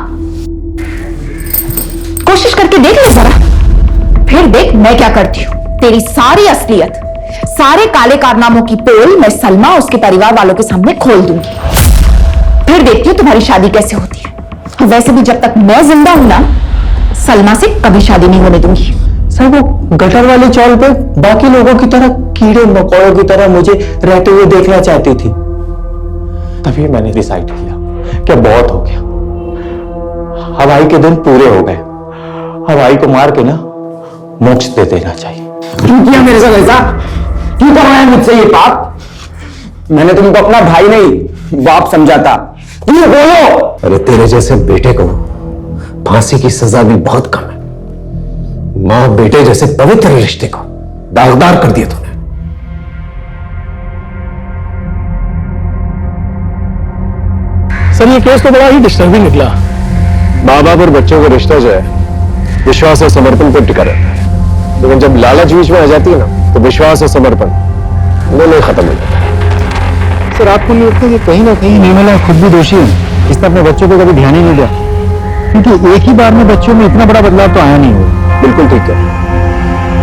कोशिश करके देख ले जरा, फिर देख मैं क्या करती हूँ। तेरी सारी असलियत, सारे काले कारनामों की पोल मैं सलमा और उसके परिवार वालों के सामने खोल दूंगी। फिर देखती हूँ तुम्हारी शादी कैसे होती है। वैसे भी जब तक मैं जिंदा हूं ना, सलमा से कभी शादी नहीं होने दूंगी। सर वो गटर वाले चौल पे बाकी लोगों की तरह कीड़े मकोड़ों की तरह मुझे रहते हुए देखना चाहती थी। तभी मैंने डिसाइड किया कि बहुत हो गया, हवाई के दिन पूरे हो गए, हवाई को मार के ना मोक्ष दे देना चाहिए। क्यों किया मेरे साथ ऐसा? क्यों करवाया मुझसे ये पाप? मैंने तुमको अपना भाई नहीं बाप समझा था। क्यों बोलो? अरे तेरे जैसे बेटे को फांसी की सजा भी बहुत कम है। मां बेटे जैसे पवित्र रिश्ते को दागदार कर दिया तूने। सर ये केस तो बड़ा ही डिस्टर्बिंग निकला। माँ बाप और बच्चों का रिश्ता जो है विश्वास और समर्पण पर टिका रहता है, लेकिन जब लालच बीच में आ जाती है ना, तो विश्वास और समर्पण दोनों खत्म हो जाता है। सर आपको नहीं लगता कि कहीं ना कहीं निर्मला खुद भी दोषी है? इसने अपने बच्चों को कभी ध्यान ही नहीं दिया, क्योंकि एक ही बार में बच्चों में इतना बड़ा बदलाव तो आया नहीं होगा। बिल्कुल ठीक है।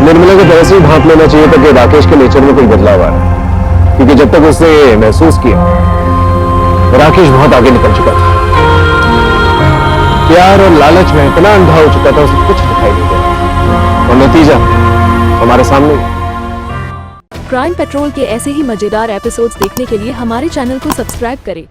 निर्मला को पहले से ही भाप लेना चाहिए था कि राकेश के नेचर में कोई बदलाव आ रहा है, क्योंकि जब तक उसने ये महसूस किया राकेश बहुत आगे निकल चुका था। प्यार और लालच में इतना अंधा हो चुका था, उसे कुछ दिखाई नहीं दिया और नतीजा हमारे सामने। क्राइम पेट्रोल के ऐसे ही मजेदार एपिसोड्स देखने के लिए हमारे चैनल को सब्सक्राइब करें